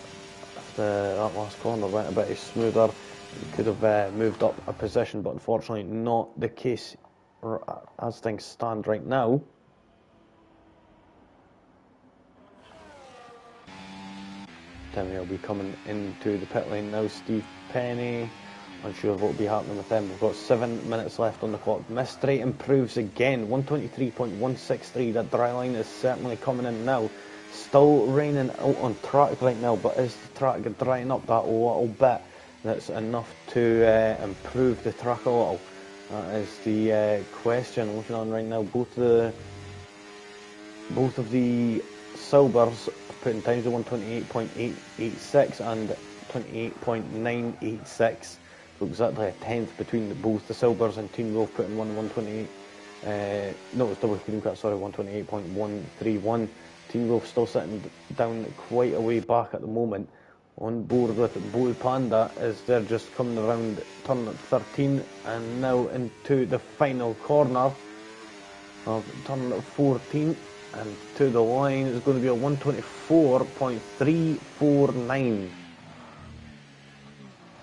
Speaker 1: if that last corner went a bit smoother, he could have moved up a position, but unfortunately not the case as things stand right now. Timmy will be coming into the pit lane now. Steve Penny, unsure what will be happening with them. We've got 7 minutes left on the clock. Mystery improves again, 123.163. That dry line is certainly coming in now. Still raining out on track right now, but is the track drying up that little bit? That's enough to improve the track a little. That is the question looking on right now. Both of the Silvers putting times of 128.886 and 28.986. So exactly a tenth between both the Silvers, and Team Wolf putting 128. No, it's double cream cut, sorry, 128.131. Team Wolf still sitting down quite a way back at the moment. On board with Blue Panda as they're just coming around turn 13 and now into the final corner of turn 14, and to the line is going to be a 124.349.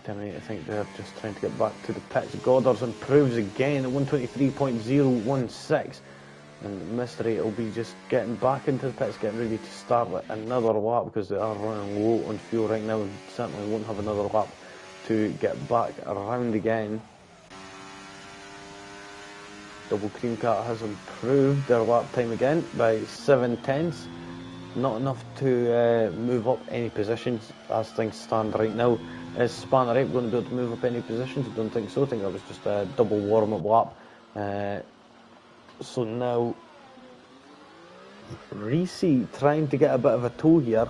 Speaker 1: Timmy, I think they're just trying to get back to the pits. Goddard improves again at 123.016. And Mystery will be just getting back into the pits, getting ready to start another lap because they are running low on fuel right now and certainly won't have another lap to get back around again. Double Cream Cat has improved their lap time again by 7 tenths. Not enough to move up any positions as things stand right now. Is Spanner 8 going to be able to move up any positions? I don't think so. I think that was just a double warm-up lap. So now, Reese trying to get a bit of a toe here.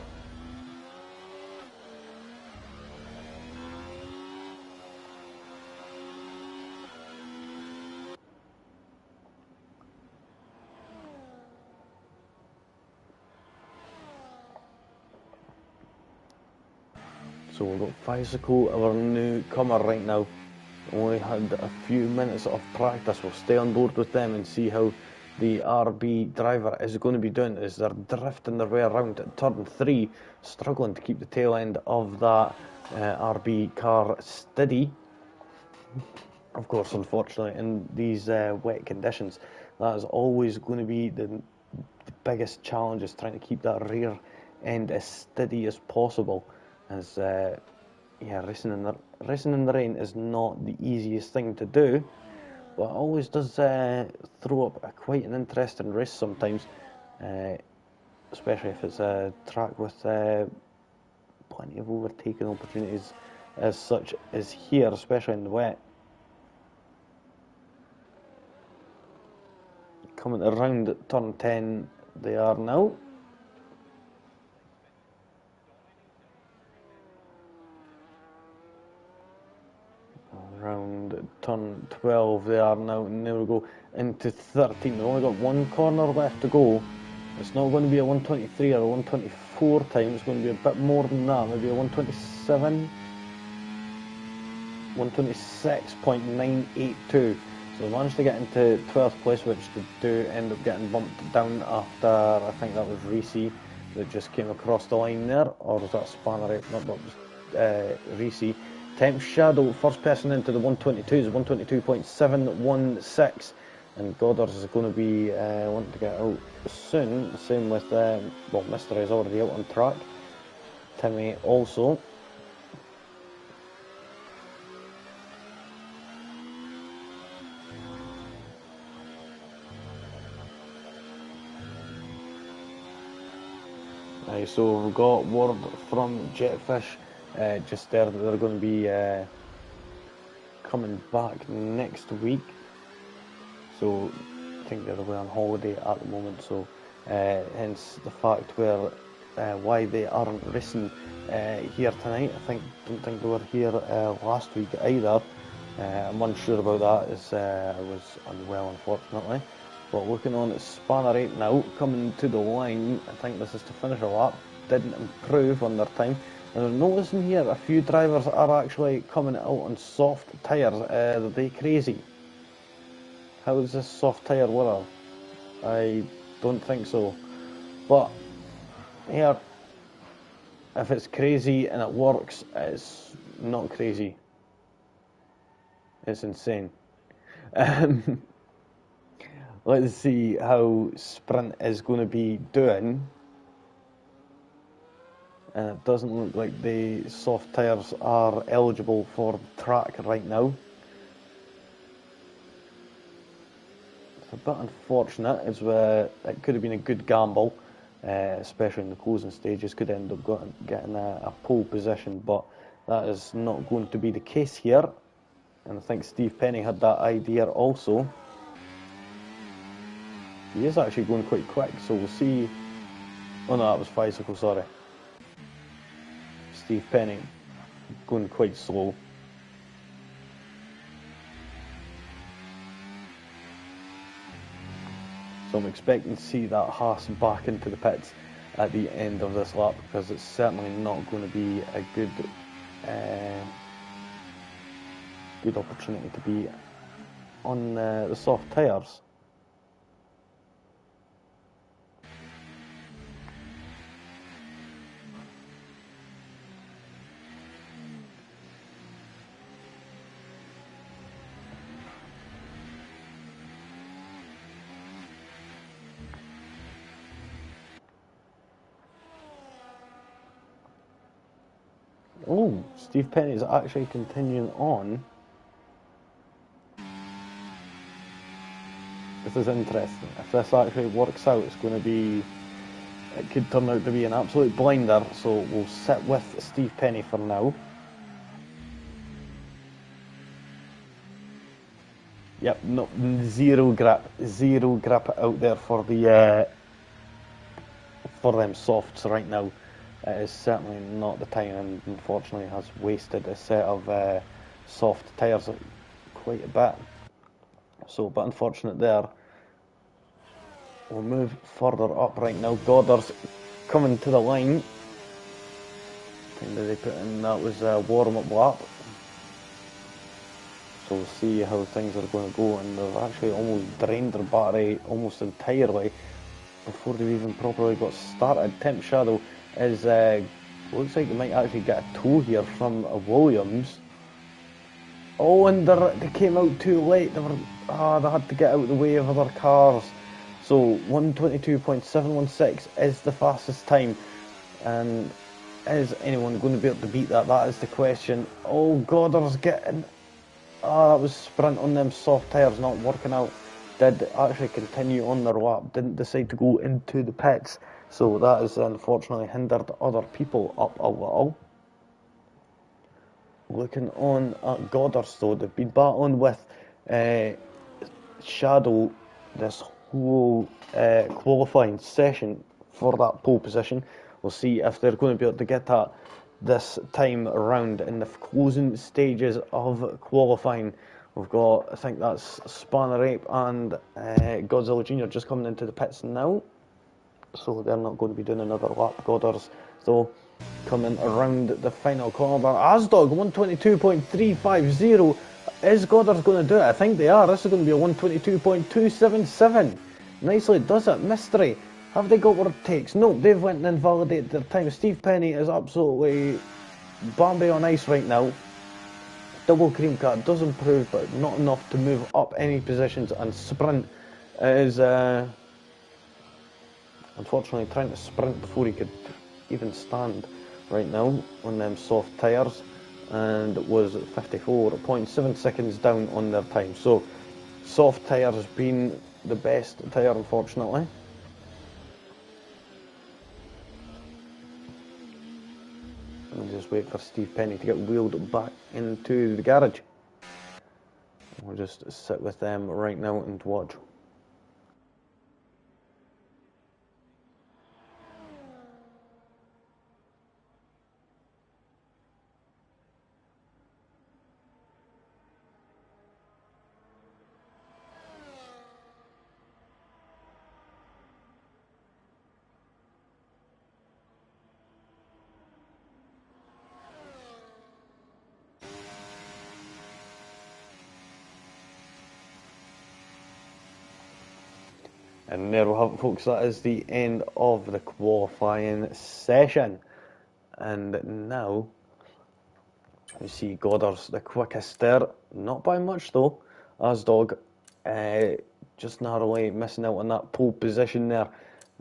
Speaker 1: So we've got Bicycle, our newcomer right now. Only had a few minutes of practice. We'll stay on board with them and see how the RB driver is going to be doing as they're drifting their way around at turn 3, struggling to keep the tail end of that RB car steady. Of course, unfortunately, in these wet conditions, that is always going to be the biggest challenge, is trying to keep that rear end as steady as possible. As racing in the rain is not the easiest thing to do, but it always does throw up quite an interesting race sometimes, especially if it's a track with plenty of overtaking opportunities as such as here, especially in the wet. Coming around at turn 10 they are now. Around turn 12 they are now, and there we go into 13. They've only got one corner left to go. It's not going to be a 123 or a 124 time, it's going to be a bit more than that, maybe a 127, 126.982. So they managed to get into 12th place, which they do end up getting bumped down after, I think that was Reese that just came across the line there, or was that Spanner? Not that was Reese. Temp Shadow, first person into the 122s, 122.716, and Goddard's is going to be wanting to get out soon. Same with, Mystery is already out on track. Timmy also. So we've got word from Jetfish just there that they're going to be coming back next week. So I think they're away on holiday at the moment, so hence the fact why they aren't racing here tonight. Don't think they were here last week either. I'm unsure about that as I was unwell, unfortunately. But looking on at Spanner 8 now, coming to the line, I think this is to finish a lap. Didn't improve on their time. And I'm noticing here a few drivers are actually coming out on soft tyres. Are they crazy? How is this soft tyre winner? I don't think so. But here, if it's crazy and it works, it's not crazy. It's insane. Let's see how Sprint is going to be doing. And it doesn't look like the soft tyres are eligible for the track right now. It's a bit unfortunate, as it could have been a good gamble, especially in the closing stages. Could end up getting a pole position, but that is not going to be the case here. And I think Steve Penny had that idea also. He is actually going quite quick, so we'll see. Oh no, that was Bicycle, sorry. Steve Penny going quite slow. So I'm expecting to see that Haas back into the pits at the end of this lap, because it's certainly not going to be a good opportunity to be on the soft tyres. Oh, Steve Penny is actually continuing on. This is interesting. If this actually works out, it's going to be... It could turn out to be an absolute blinder, so we'll sit with Steve Penny for now. Yep, no, zero grip out there for the for them softs right now. It is certainly not the time, and unfortunately has wasted a set of soft tyres quite a bit. So, but unfortunate there. We'll move further up right now. Goddard's coming to the line. Kind of they put in, that was a warm-up lap. So we'll see how things are going to go, and they've actually almost drained their battery almost entirely before they've even properly got started. Temp Shadow is looks like they might actually get a tow here from Williams. Oh, and they came out too late. They had to get out of the way of other cars. So 1:22.716 is the fastest time, and is anyone going to be able to beat that? That is the question. Oh, Goddard's getting... that was Sprint on them soft tyres not working out. Did actually continue on their lap, didn't decide to go into the pits, so that has unfortunately hindered other people up a little. Looking on at Goddard's though, they've been battling with Shadow this whole qualifying session for that pole position. We'll see if they're going to be able to get that this time around in the closing stages of qualifying. We've got, I think that's Spanner Ape and Godzilla Jr. just coming into the pits now, so they're not going to be doing another lap. Goddard's though coming around the final corner. Asdog 1:22.350. Is Goddard's going to do it? I think they are. This is going to be a 1:22.277. Nicely does it. Mystery. Have they got what it takes? No, they've went and invalidated their time. Steve Penny is absolutely Bambi on ice right now. Double cream cat does improve, but not enough to move up any positions. And Sprint is unfortunately trying to sprint before he could even stand right now on them soft tyres, and was 54.7 seconds down on their time. So soft tyre has been the best tyre, unfortunately. And just wait for Steve Penny to get wheeled back into the garage. We'll just sit with them right now and watch. And there we have it, folks. That is the end of the qualifying session. And now we see Goddard's the quickest there, not by much though. Asdog just narrowly missing out on that pole position there.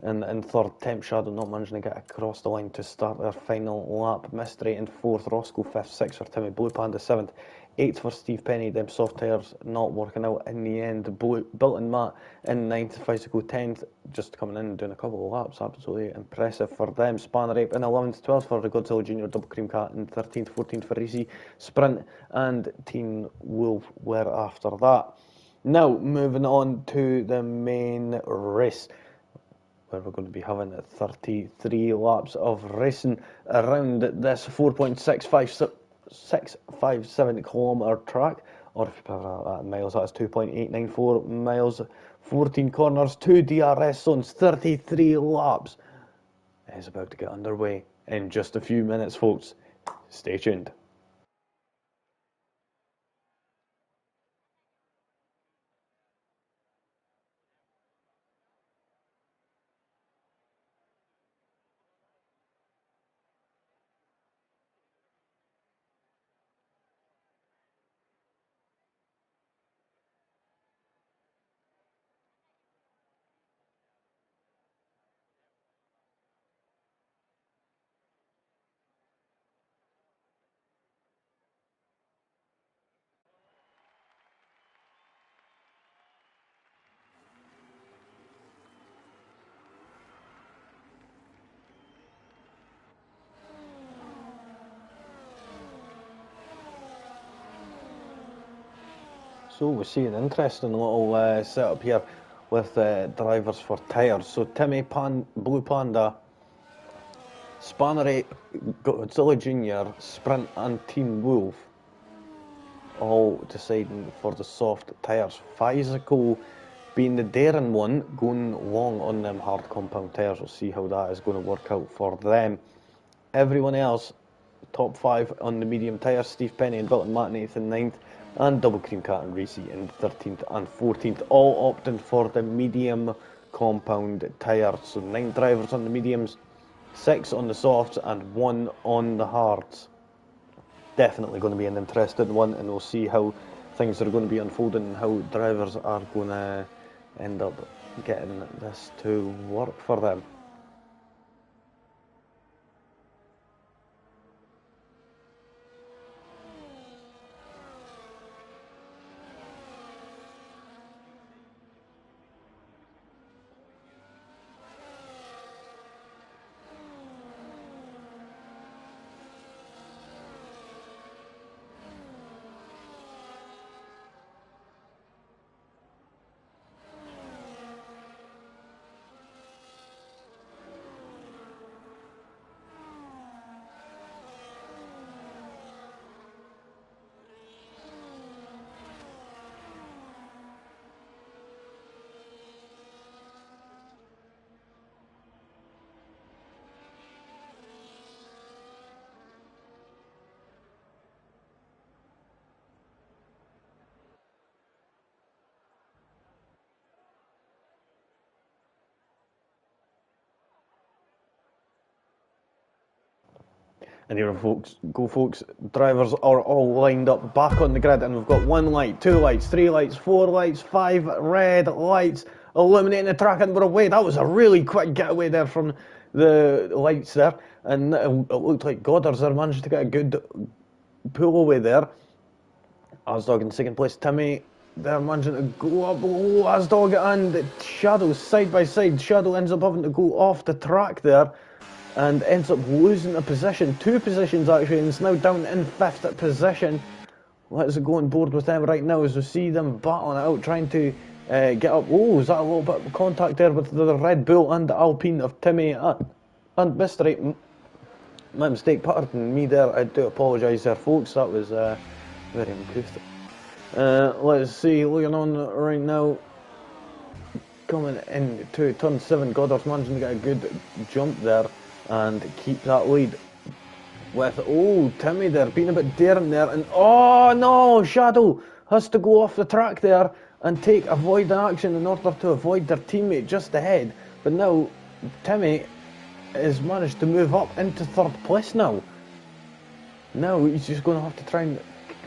Speaker 1: And in third, Temp Shadow not managing to get across the line to start their final lap. Mystery in fourth, Roscoe fifth, sixth for Timmy, Blue Panda seventh, eighth for Steve Penny. Them soft tyres not working out in the end. Built and Matt in ninth, Physical 10th, just coming in and doing a couple of laps. Absolutely impressive for them. Spanner Ape in 11th, 12th for the Godzilla Junior, Double Cream Cat in 13th, 14th for Reese, Sprint and Teen Wolf were after that. Now, moving on to the main race, where we're going to be having 33 laps of racing around this 4.657 kilometre track, or if you prefer that in miles, that's 2.894 miles, 14 corners, 2 DRS zones, 33 laps. It's about to get underway in just a few minutes, folks. Stay tuned. So we see an interesting little setup here with drivers for tyres. So Timmy Blue Panda, Spanner 8, Godzilla Junior, Sprint and Teen Wolf all deciding for the soft tyres. Physical being the daring one, going long on them hard compound tyres. We'll see how that is going to work out for them. Everyone else, top 5 on the medium tyres. Steve Penny and Bilton Matt in 8th and 9th, and Double Cream Cat and Racy in 13th and 14th, all opting for the medium compound tyres. So 9 drivers on the mediums, 6 on the softs, and 1 on the hards. Definitely going to be an interesting one, and we'll see how things are going to be unfolding and how drivers are going to end up getting this to work for them. And here, folks, drivers are all lined up back on the grid, and we've got 1 light, 2 lights, 3 lights, 4 lights, 5 red lights illuminating the track, and we're away. That was a really quick getaway there from the lights there, and it looked like Goddard's there managed to get a good pull away there. Asdog in second place, Timmy there managing to go up below Asdog and Shadow side by side. Shadow ends up having to go off the track there and ends up losing a position, 2 positions actually, and it's now down in 5th position. Let's go on board with them right now as we see them battling it out, trying to get up. Oh, is that a little bit of contact there with the Red Bull and the Alpine of Timmy and Mystery? My mistake, pardon me there, I do apologise there, folks, that was very uncouth. Let's see, looking on right now, coming into turn 7, Goddard's managing to get a good jump there and keep that lead with, Timmy there, being a bit daring there, and oh no, Shadow has to go off the track there, and take avoiding action in order to avoid their teammate just ahead. But now Timmy has managed to move up into 3rd place now. Now he's just going to have to try and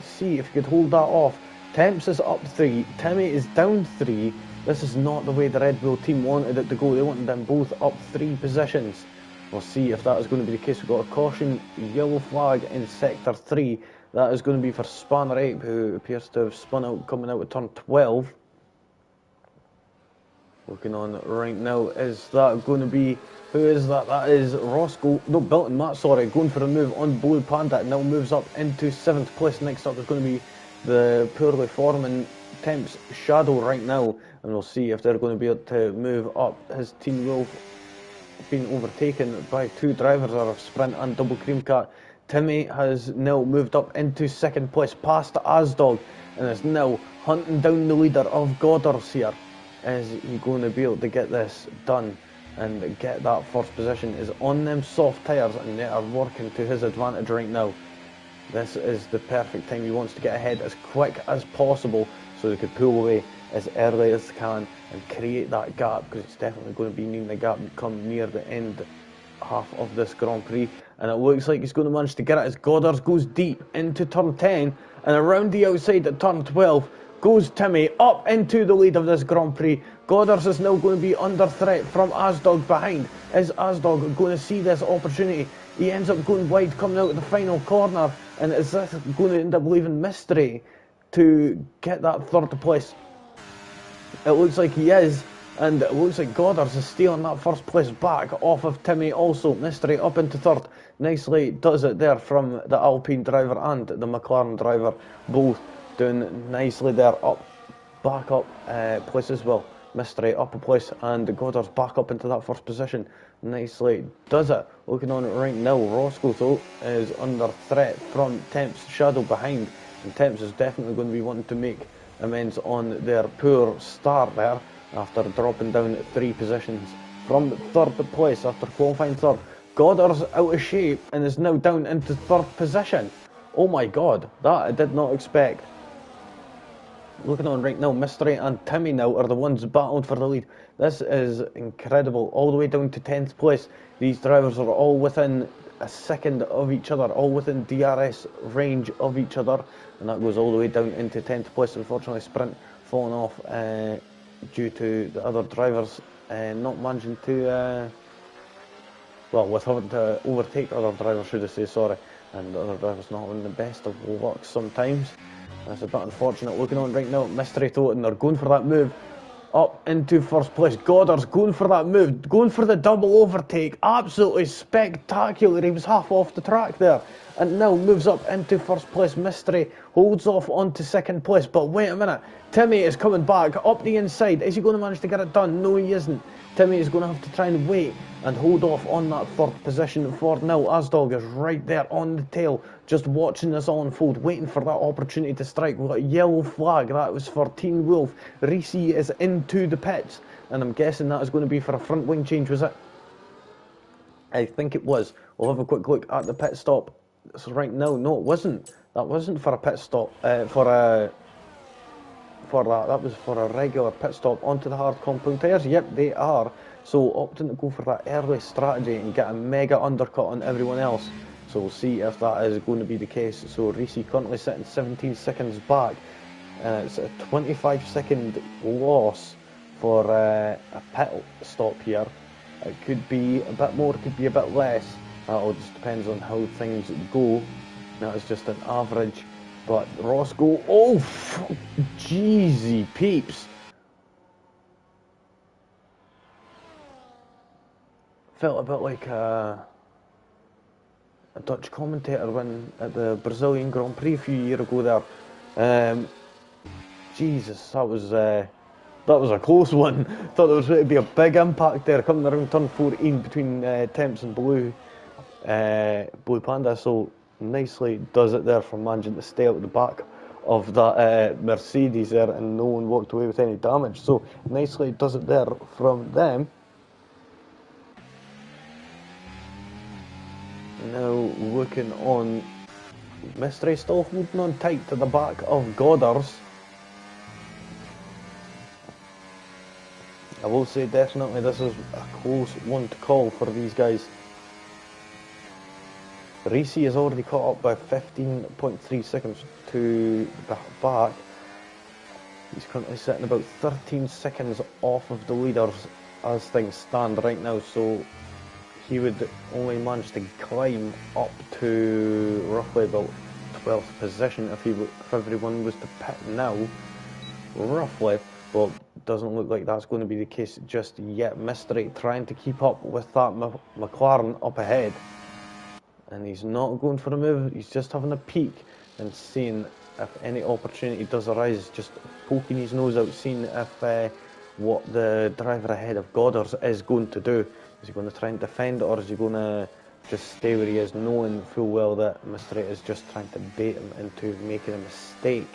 Speaker 1: see if he could hold that off. Temps is up 3, Timmy is down 3. This is not the way the Red Bull team wanted it to go. They wanted them both up 3 positions. We'll see if that is going to be the case. We've got a caution yellow flag in sector 3. That is going to be for Spanner Ape, who appears to have spun out coming out of turn 12. Looking on right now, is that going to be, who is that? That is Roscoe, no, Belton Matt, sorry, going for a move on Blue Panda. Now moves up into 7th place. Next up is going to be the poorly forming Temps Shadow right now, and we'll see if they're going to be able to move up. His Teen Wolf been overtaken by 2 drivers out of Sprint and Double Cream Cat. Timmy has now moved up into 2nd place past Asdog and is now hunting down the leader of Goddard's here. Is he going to be able to get this done and get that 1st position? Is on them soft tyres and they are working to his advantage right now. This is the perfect time. He wants to get ahead as quick as possible so they could pull away as early as they can and create that gap, because it's definitely going to be needing the gap to come near the end half of this Grand Prix. And it looks like he's going to manage to get it as Goddard goes deep into turn 10 and around the outside at turn 12 goes Timmy up into the lead of this Grand Prix. Goddard is now going to be under threat from Asdog behind. Is Asdog going to see this opportunity? He ends up going wide coming out of the final corner, and is this going to end up leaving Mystery to get that 3rd place? It looks like he is, and it looks like Goddard is stealing that 1st place back off of Timmy also. Mystery up into 3rd. Nicely does it there from the Alpine driver and the McLaren driver, both doing nicely there, back up place as well. Mystery up a place and Goddard's back up into that 1st position. Nicely does it. Looking on it right now, Roscoe though is under threat from Temps Shadow behind, and Temps is definitely going to be wanting to make amends on their poor start there after dropping down 3 positions from 3rd place after qualifying 3rd. Goddard's out of shape and is now down into 3rd position. Oh my god, that I did not expect. Looking on right now, Mystery and Timmy now are the ones battling for the lead. This is incredible. All the way down to 10th place. These drivers are all within a second of each other, all within DRS range of each other. And that goes all the way down into 10th place. Unfortunately, Sprint falling off due to the other drivers not managing to, with having to overtake other drivers, should I say, sorry. And the other drivers not having the best of luck sometimes. That's a bit unfortunate. Looking on right now at Mystery though, and they're going for that move up into 1st place. Goddard's going for that move, going for the double overtake. Absolutely spectacular. He was half off the track there and now moves up into 1st place. Mystery holds off onto 2nd place, but wait a minute, Timmy is coming back up the inside. Is he going to manage to get it done? No, he isn't. Timmy is going to have to try and wait and hold off on that 3rd position for now. Asdog is right there on the tail, just watching this all unfold, waiting for that opportunity to strike. We've got a yellow flag, that was for Teen Wolf. Reese is into the pits, and I'm guessing that is going to be for a front wing change, was it? I think it was. We'll have a quick look at the pit stop. So right now, no, it wasn't. That wasn't for a pit stop, that was for a regular pit stop onto the hard compound tyres. Yep, they are. So opting to go for that early strategy and get a mega undercut on everyone else. So we'll see if that is going to be the case. So Reese currently sitting 17 seconds back. It's a 25-second loss for a pit stop here. It could be a bit more, it could be a bit less. That all just depends on how things go. That is just an average. But Roscoe, oh, jeezy peeps. Felt a bit like a Dutch commentator when at the Brazilian Grand Prix a few years ago there. Jesus, that was a close one. Thought there was going to be a big impact there coming around turn 14 between Temps and Blue Panda. So nicely does it there from managing to stay out the back of that Mercedes there, and no one walked away with any damage. So nicely does it there from them. Now looking on, Mystery still holding on tight to the back of Goddard's. I will say definitely this is a close one to call for these guys. Risi is already caught up by 15.3 seconds to back. He's currently sitting about 13 seconds off of the leaders as things stand right now, so he would only manage to climb up to roughly about 12th position if everyone was to pit now, roughly, but doesn't look like that's going to be the case just yet. Mystery trying to keep up with that McLaren up ahead, and he's not going for a move, he's just having a peek and seeing if any opportunity does arise, just poking his nose out, seeing if what the driver ahead of Goddard is going to do. Is he going to try and defend, or is he going to just stay where he is, knowing full well that Mystery is just trying to bait him into making a mistake?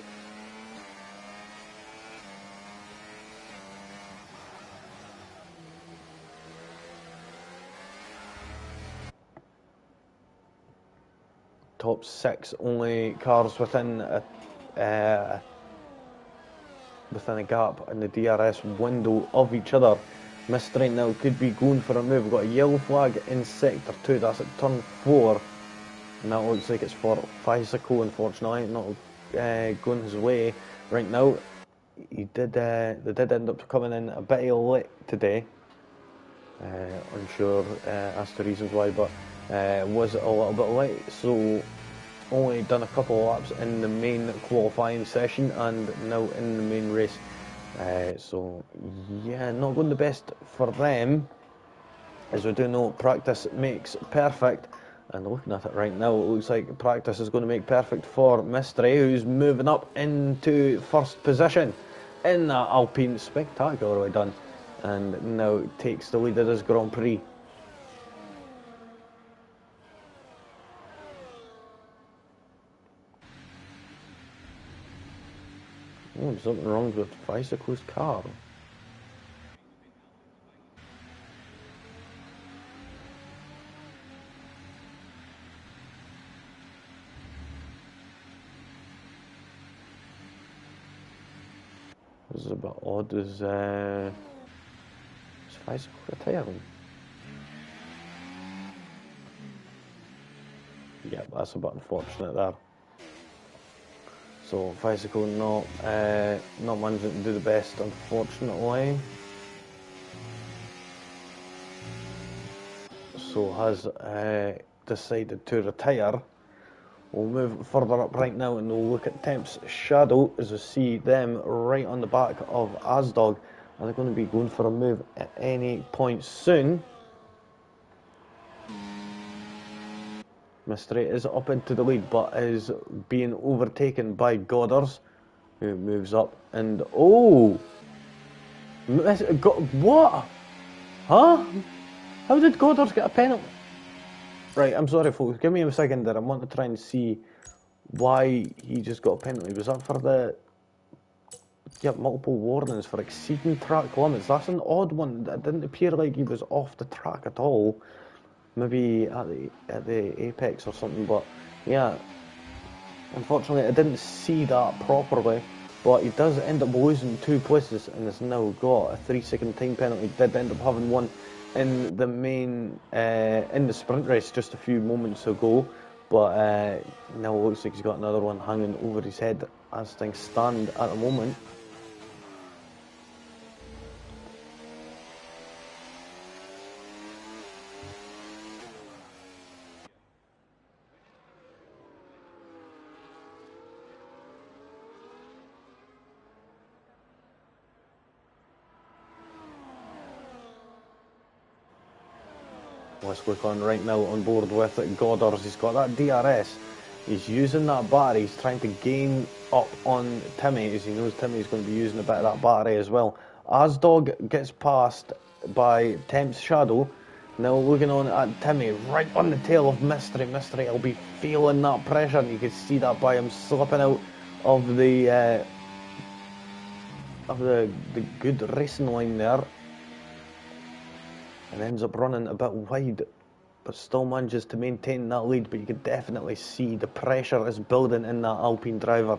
Speaker 1: Top 6 only cars within a gap in the DRS window of each other. Mystery now could be going for a move. We've got a yellow flag in sector 2, that's at turn 4, and that looks like it's for Bicycle, unfortunately, not going his way right now. They did end up coming in a bit late today, unsure as to reasons why, but was a little bit late, so only done a couple of laps in the main qualifying session and now in the main race. So yeah, not going the best for them. As we do know, practice makes perfect, and looking at it right now, it looks like practice is going to make perfect for Mystery, who's moving up into first position in that Alpine. Spectacularly done, and now takes the lead of this Grand Prix. Oh, there's something wrong with Bicycle's car. This is a bit odd. Is Bicycle retiring? Yeah, that's a bit unfortunate there. So Bicycle not managing to do the best, unfortunately. So has decided to retire. We'll move further up right now and we'll look at Temp's Shadow as we see them right on the back of Asdog. Are they going to be going for a move at any point soon? Mystery is up into the lead, but is being overtaken by Goddard, who moves up and what? Huh? How did Goddard get a penalty? Right, I'm sorry, folks. Give me a second there. I want to try and see why he just got a penalty. Was that for the multiple warnings for exceeding track limits? That's an odd one. It didn't appear like he was off the track at all. Maybe at the apex or something, but yeah, unfortunately I didn't see that properly, but he does end up losing 2 places and has now got a 3-second time penalty. Did end up having one in the main in the sprint race just a few moments ago, but now it looks like he's got another one hanging over his head as things stand at the moment. Let's look on right now on board with Goddard. He's got that DRS. He's using that battery. He's trying to gain up on Timmy, as he knows Timmy's going to be using a bit of that battery as well. Asdog gets passed by Temp's Shadow. Now looking on at Timmy, right on the tail of Mystery. Mystery will be feeling that pressure, and you can see that by him slipping out of the good racing line there, and ends up running a bit wide, but still manages to maintain that lead. But you can definitely see the pressure is building in that Alpine driver,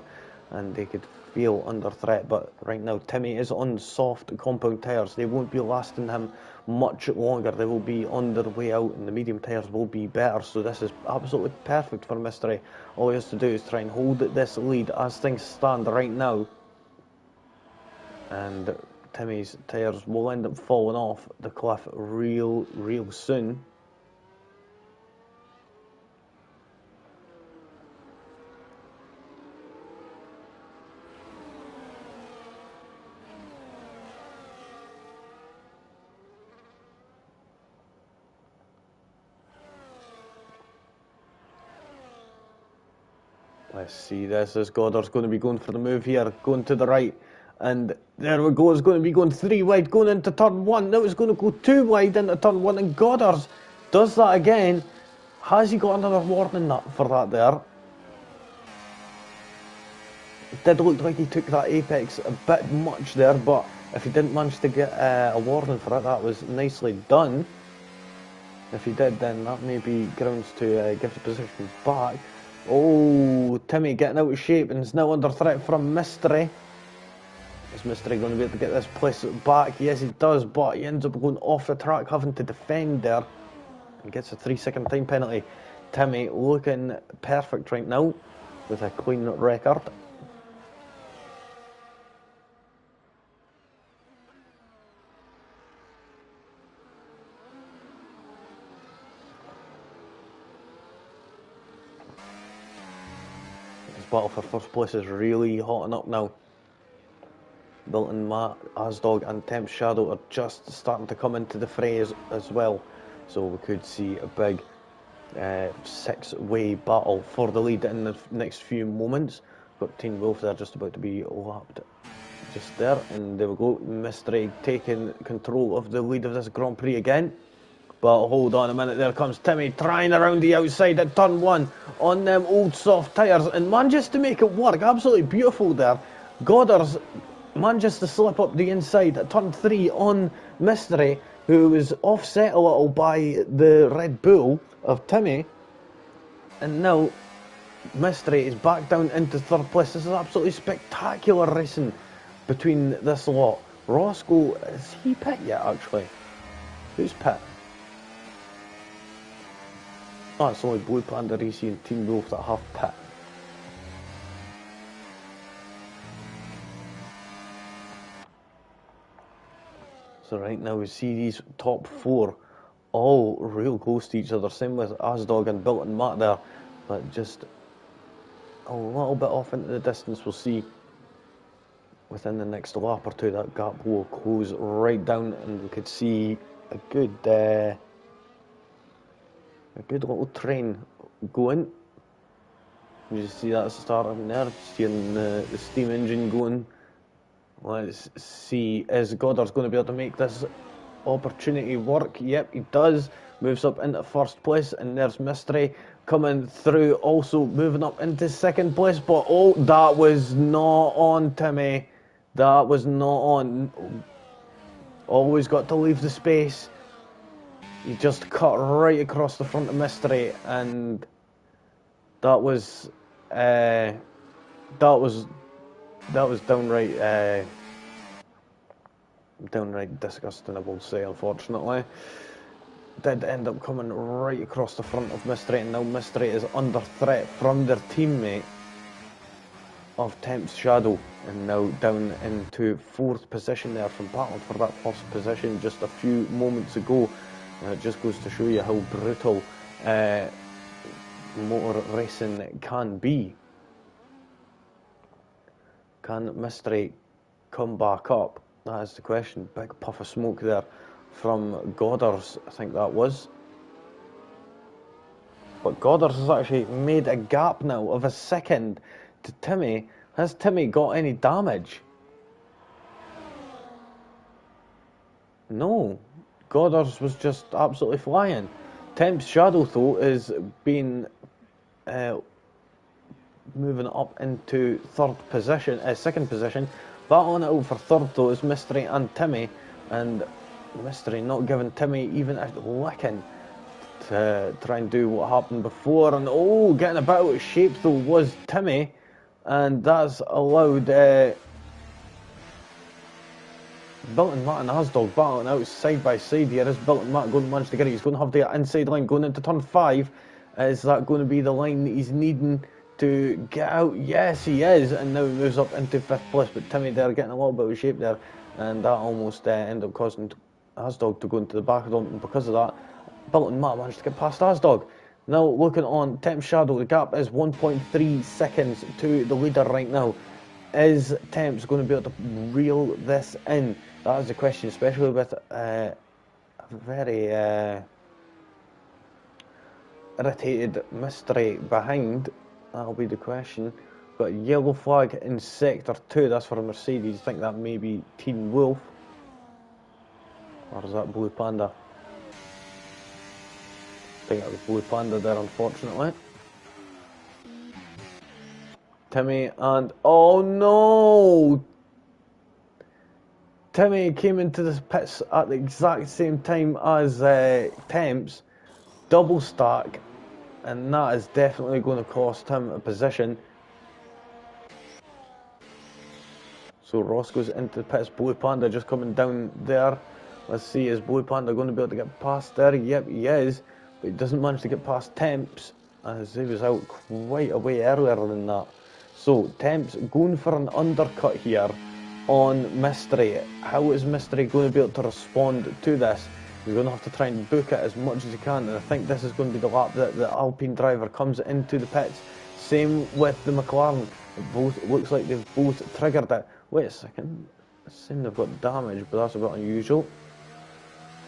Speaker 1: and they could feel under threat. But right now, Timmy is on soft compound tyres. They won't be lasting him much longer. They will be on their way out, and the medium tyres will be better. So this is absolutely perfect for Mystery. All he has to do is try and hold this lead as things stand right now. And Timmy's tyres will end up falling off the cliff real soon. Let's see this, as Goddard's going to be going for the move here, going to the right, and there we go, it's going to be going 3 wide, going into turn 1, now it's going to go 2 wide into turn 1, and Goddard does that again. Has he got another warning for that there? It did look like he took that apex a bit much there, but if he didn't manage to get a warning for it, that was nicely done. If he did, then that may be grounds to give the positions back. Oh, Timmy getting out of shape and is now under threat from Mystery. Is Mystery going to be able to get this place back? Yes, he does, but he ends up going off the track, having to defend there. And gets a 3-second time penalty. Timmy looking perfect right now with a clean record. Battle for first place is really hotting up now. Milton, Matt, Asdog and Temp Shadow are just starting to come into the fray as well. So we could see a big 6-way battle for the lead in the next few moments. Got Teen Wolf there just about to be lapped just there. And there we go, Mystery taking control of the lead of this Grand Prix again. But hold on a minute, there comes Timmy trying around the outside at turn 1 on them old soft tyres and manages to make it work. Absolutely beautiful there. Goddard's manages to slip up the inside at turn 3 on Mystery, who was offset a little by the Red Bull of Timmy. And now Mystery is back down into third place. This is absolutely spectacular racing between this lot. Roscoe, is he pit yet actually? Who's pit? Oh, it's only Blue Panda Racing and Team Wolf that have pit. So right now we see these top 4 all real close to each other. Same with Asdog and Built and Matt there, but just a little bit off into the distance. We'll see within the next lap or two that gap will close right down, and we could see a good little train going. You see that starting there, seeing the steam engine going. Let's see, is Goddard's going to be able to make this opportunity work? Yep, he does. Moves up into first place, and there's Mystery coming through, also moving up into second place. But oh, that was not on, Timmy. That was not on. Always got to leave the space. He just cut right across the front of Mystery, and that was downright disgusting, I will say, unfortunately. Did end up coming right across the front of Mystery, and now Mystery is under threat from their teammate of Temp's Shadow, and now down into 4th position there from battling for that first position just a few moments ago. It just goes to show you how brutal motor racing can be. Can Mystery come back up? That is the question. Big puff of smoke there from Goddard's, I think that was. But Goddard's has actually made a gap now of a second to Timmy. Has Timmy got any damage? No. Goddard's was just absolutely flying. Temp's Shadow, though, is being moving up into second position. Battling it out for third, though, is Mystery and Timmy. And Mystery not giving Timmy even a licking to try and do what happened before. And oh, getting a bit out of shape, though, was Timmy. and that's allowed Bilt and Matt and Asdog battling out side by side here. Is Bilt and Matt going to manage to get it? He's going to have the inside line going into turn 5. Is that going to be the line that he's needing to get out? Yes, he is, and now he moves up into 5th place, but Timmy there getting a little bit of shape there, and that almost ended up causing Asdog to go into the back of them, and because of that, Bilt and Matt managed to get past Asdog. Now looking on Temp Shadow, the gap is 1.3 seconds to the leader right now. Is Temps going to be able to reel this in? That is the question, especially with a very irritated Mystery behind. That'll be the question. Got yellow flag in Sector 2, that's for a Mercedes. I think that may be Teen Wolf. Or is that Blue Panda? I think that was Blue Panda there, unfortunately. Timmy and... oh no! Timmy came into the pits at the exact same time as Temps. Double stack. And that is definitely going to cost him a position. So Ross goes into the pits. Blue Panda just coming down there. Let's see, is Blue Panda going to be able to get past there? Yep, he is. But he doesn't manage to get past Temps, as he was out quite a way earlier than that. So Temps going for an undercut here on Mystery. How is Mystery going to be able to respond to this? He's going to have to try and book it as much as he can, and I think this is going to be the lap that the Alpine driver comes into the pits. Same with the McLaren. Both looks like they've both triggered it. Wait a second. I assume they've got damage, but that's a bit unusual.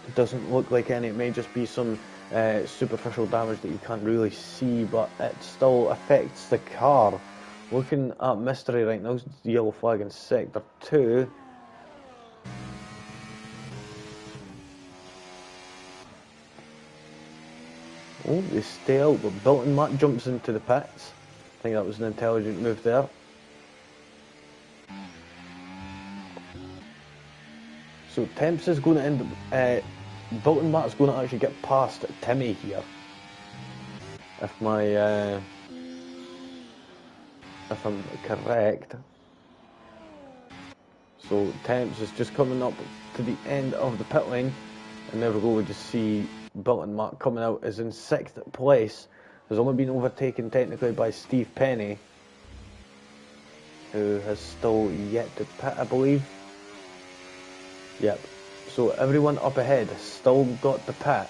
Speaker 1: It doesn't look like any. It may just be some superficial damage that you can't really see, but it still affects the car. Looking at Mystery right now, the yellow flag in Sector 2. Oh, they stay out, but Bilt and Matt jumps into the pits. I think that was an intelligent move there. So Temps is going to end up... Bilt and Matt's going to actually get past Timmy here. If I'm correct. So Temps is just coming up to the end of the pit lane, and there we go. We just see Bilt and Matt coming out as in 6th place. Has only been overtaken technically by Steve Penny, who has still yet to pit, I believe. Yep. So everyone up ahead has still got the pit.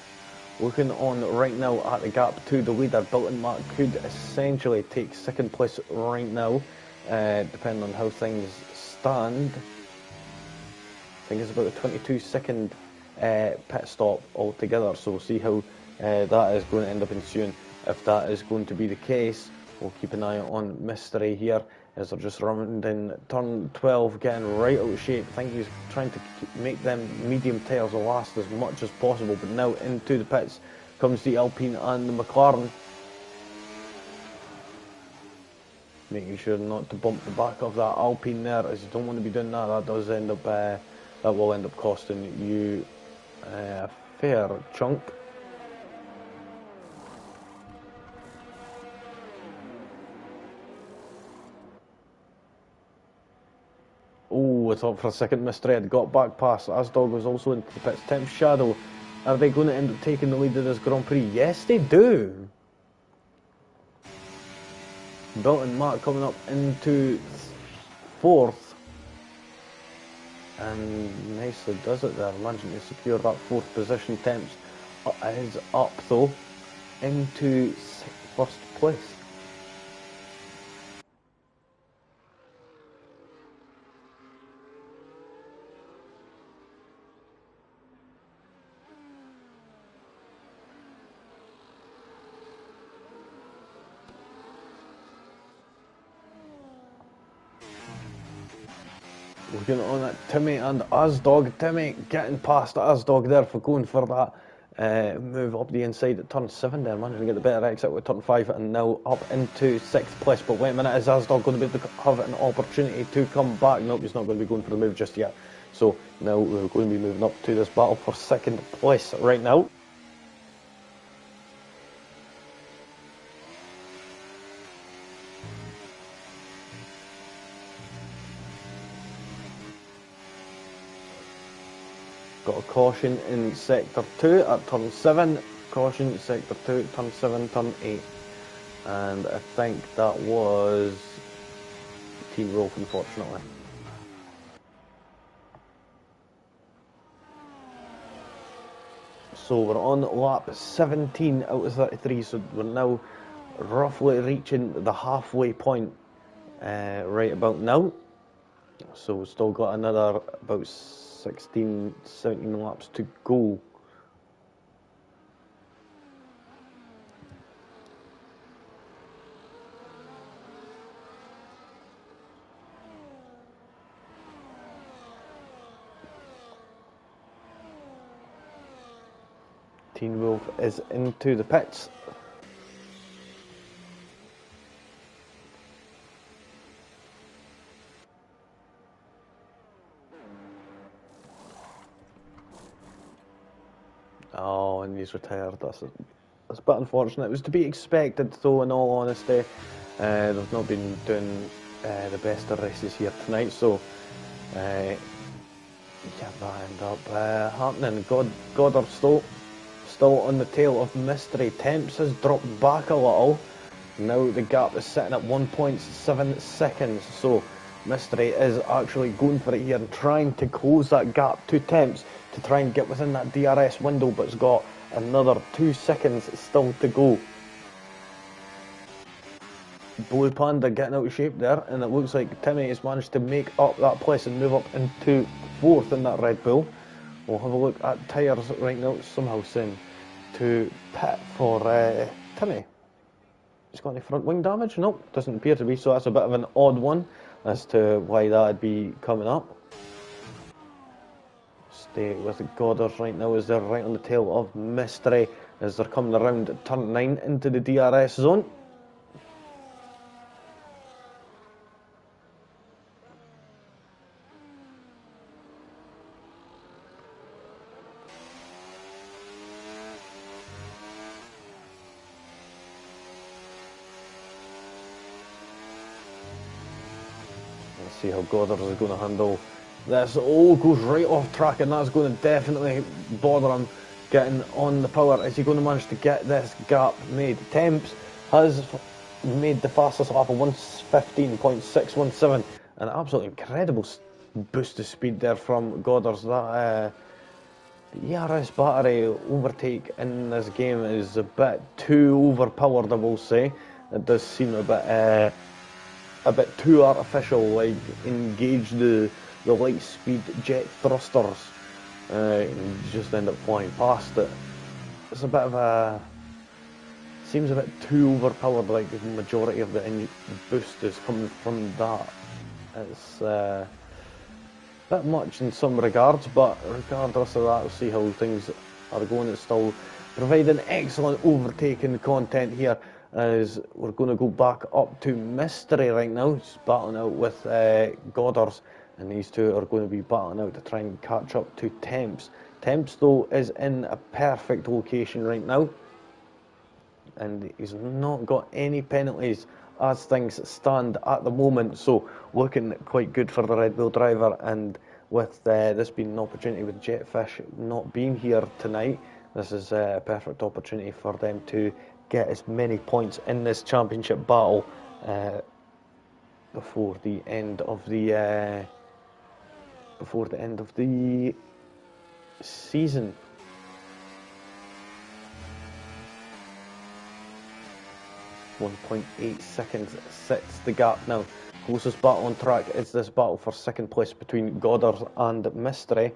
Speaker 1: Looking on right now at the gap to the leader, Bilt and Matt could essentially take 2nd place right now, depending on how things stand. I think it's about a 22-second pit stop altogether, so we'll see how that is going to end up ensuing. If that is going to be the case, we'll keep an eye on Mystery here, as they're just rounding turn 12, getting right out of shape. I think he's trying to make them medium tyres last as much as possible, but now into the pits comes the Alpine and the McLaren. Making sure not to bump the back of that Alpine there, as you don't want to be doing that. That does end up, that will end up costing you a fair chunk. Oh, it's up for a second. Mystery had got back past. Asdog was also into the pits. Temp Shadow, are they going to end up taking the lead of this Grand Prix? Yes, they do. Bilt and Matt coming up into 4th. And nicely does it there. Managing to secure that 4th position. Temps is up though into 1st place. Looking on at Timmy and Asdog. Timmy getting past Asdog there for going for that move up the inside at turn 7 there, managing to get the better exit with turn 5, and now up into 6th place. But wait a minute, is Asdog going to be able to have an opportunity to come back? Nope, he's not going to be going for the move just yet. So now we're going to be moving up to this battle for 2nd place right now. got a caution in sector 2 at turn 7, caution sector 2, turn 7, turn 8. And I think that was Teen Wolf, unfortunately. So we're on lap 17 out of 33, so we're now roughly reaching the halfway point right about now. So we've still got another about 16, 17 laps to go. Teen Wolf is into the pits. Oh, and he's retired. That's a bit unfortunate. It was to be expected, though, in all honesty. They've not been doing the best of races here tonight, so yeah, that ended up happening. Goddard still on the tail of Mystery. Temps has dropped back a little. Now the gap is sitting at 1.7 seconds, so Mystery is actually going for it here and trying to close that gap to Temps to try and get within that DRS window, but it's got another 2 seconds still to go. Blue Panda getting out of shape there, and it looks like Timmy has managed to make up that place and move up into 4th in that Red Bull. We'll have a look at tyres right now. It's somehow saying to pit for Timmy. He's got any front wing damage? Nope, doesn't appear to be, so that's a bit of an odd one as to why that'd be coming up. Stay with Goddard right now as they're right on the tail of Mystery as they're coming around turn 9 into the DRS zone. Let's see how Goddard is going to handle this. Oh, goes right off track, and that's going to definitely bother him getting on the power. Is he going to manage to get this gap made? Temps has made the fastest lap of 1:15.617. An absolutely incredible boost of speed there from Goddard's. That the ERS battery overtake in this game is a bit too overpowered, I will say. It does seem a bit too artificial, like engage the light speed jet thrusters and just end up flying past it. It's a bit of a, seems a bit too overpowered, like the majority of the boost is coming from that. It's a bit much in some regards, but regardless of that, we'll see how things are going. It's still providing excellent overtaking content here, as we're going to go back up to Mystery right now. He's battling out with Goddard, and these two are going to be battling out to try and catch up to Temps. Temps, though, is in a perfect location right now, and he's not got any penalties as things stand at the moment, so looking quite good for the Red Bull driver. And with this being an opportunity with Jetfish not being here tonight, this is a perfect opportunity for them to get as many points in this championship battle before the end of the season. .8 seconds sits the gap now. Closest battle on track is this battle for second place between Goddard and Mystery.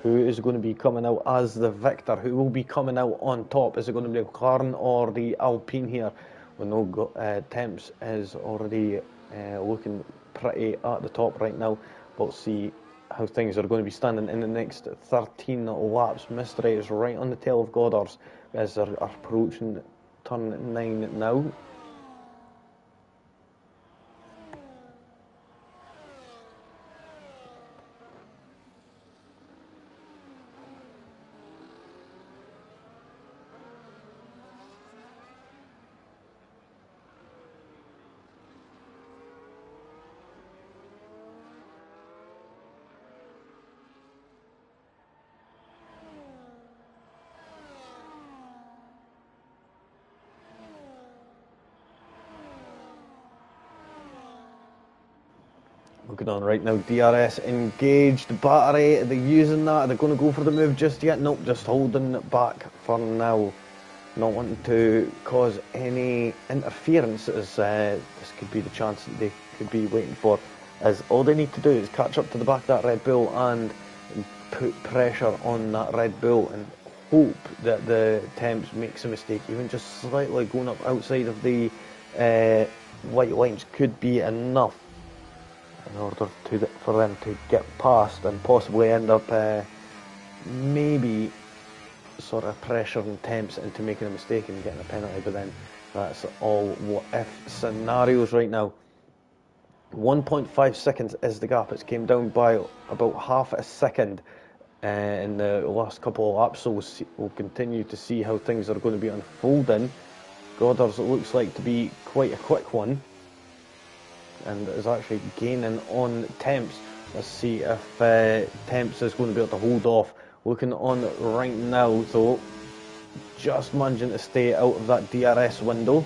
Speaker 1: Who is going to be coming out as the victor? Who will be coming out on top? Is it going to be the McLaren or the Alpine here? We know Temps is already looking pretty at the top right now, but we'll see how things are going to be standing in the next 13 laps. Mystery is right on the tail of Goddard's as they're approaching turn 9 now. Looking on right now, DRS engaged, battery, are they using that? Are they going to go for the move just yet? Nope, just holding it back for now. Not wanting to cause any interference, as this could be the chance that they could be waiting for. As all they need to do is catch up to the back of that Red Bull and put pressure on that Red Bull and hope that the Temps makes a mistake. Even just slightly going up outside of the white lines could be enough in order for them to get past and possibly end up maybe sort of pressuring Temps into making a mistake and getting a penalty, but then that's all what if scenarios right now. 1.5 seconds is the gap. It's came down by about half a second in the last couple of laps, so we'll continue to see how things are going to be unfolding. Goddard's looks like to be quite a quick one and is actually gaining on Temps. Let's see if Temps is going to be able to hold off. Looking on right now though, just managing to stay out of that DRS window.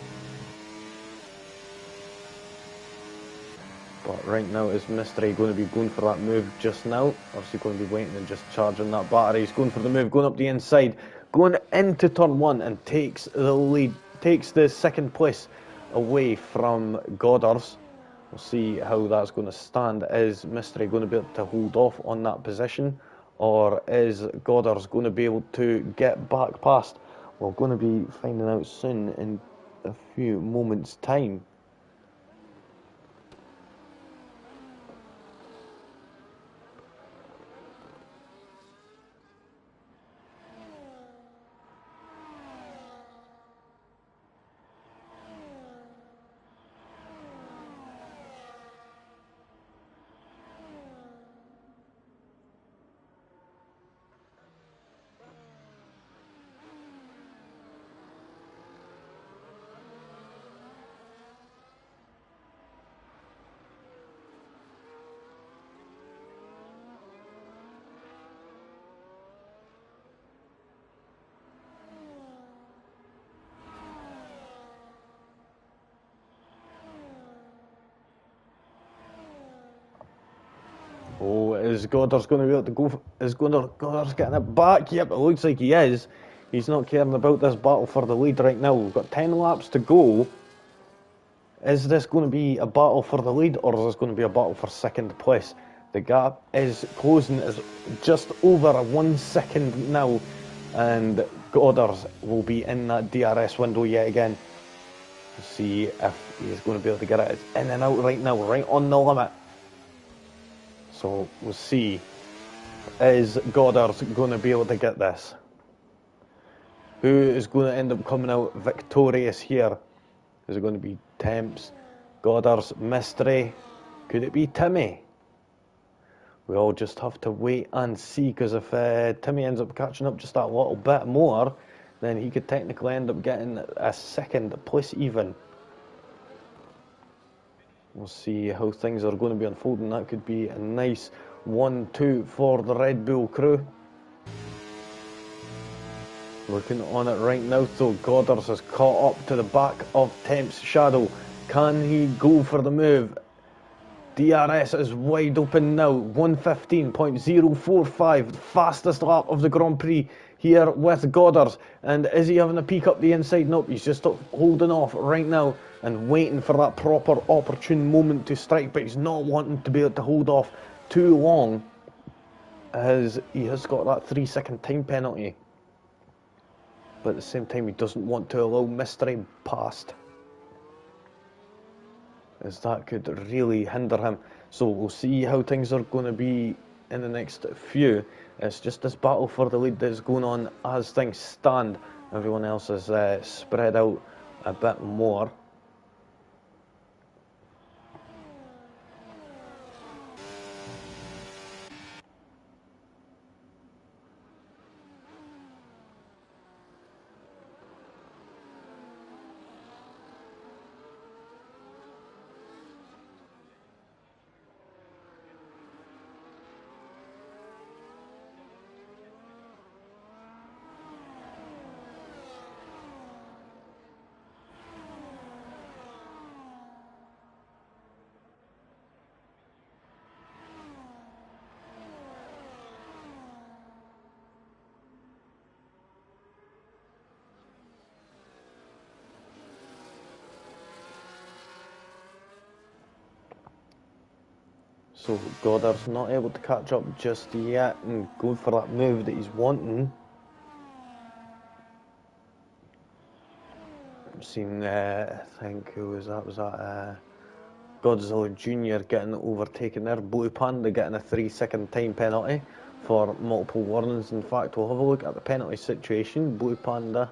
Speaker 1: But right now is Mystery going to be going for that move just now? Or is he going to be waiting and just charging that battery? He's going for the move, going up the inside, going into turn one and takes the lead, takes the second place away from Goddard's. We'll see how that's going to stand. Is Mystery going to be able to hold off on that position? Or is Goddard's going to be able to get back past? We're going to be finding out soon in a few moments' time. Oh, is Goddard's going to be able to go? Is Goddard's getting it back? Yep, it looks like he is. He's not caring about this battle for the lead right now. We've got 10 laps to go. Is this going to be a battle for the lead, or is this going to be a battle for second place? The gap is closing, is just over 1 second now, and Goddard's will be in that DRS window yet again. We'll see if he's going to be able to get it. It's in and out right now, right on the limit. So we'll see, is Goddard going to be able to get this? Who is going to end up coming out victorious here? Is it going to be Temps, Goddard's, Mystery? Could it be Timmy? We all just have to wait and see, because if Timmy ends up catching up just that little bit more, then he could technically end up getting a second place even. We'll see how things are going to be unfolding. That could be a nice 1-2 for the Red Bull crew. Looking on it right now, though, Goddard has caught up to the back of Temps' shadow. Can he go for the move? DRS is wide open now, 1:15.045, fastest lap of the Grand Prix here with Goddard. And is he having a peek up the inside? Nope, he's just holding off right now and waiting for that proper opportune moment to strike, but he's not wanting to be able to hold off too long, as he has got that 3-second time penalty. But at the same time, he doesn't want to allow Mystery past, as that could really hinder him. So we'll see how things are going to be in the next few. It's just this battle for the lead that's going on as things stand. Everyone else is spread out a bit more. So Goddard's not able to catch up just yet and go for that move that he's wanting. I've seen, I think, who was that? Was that Godzilla Jr. getting overtaken there? Blue Panda getting a 3-second time penalty for multiple warnings. In fact, we'll have a look at the penalty situation. Blue Panda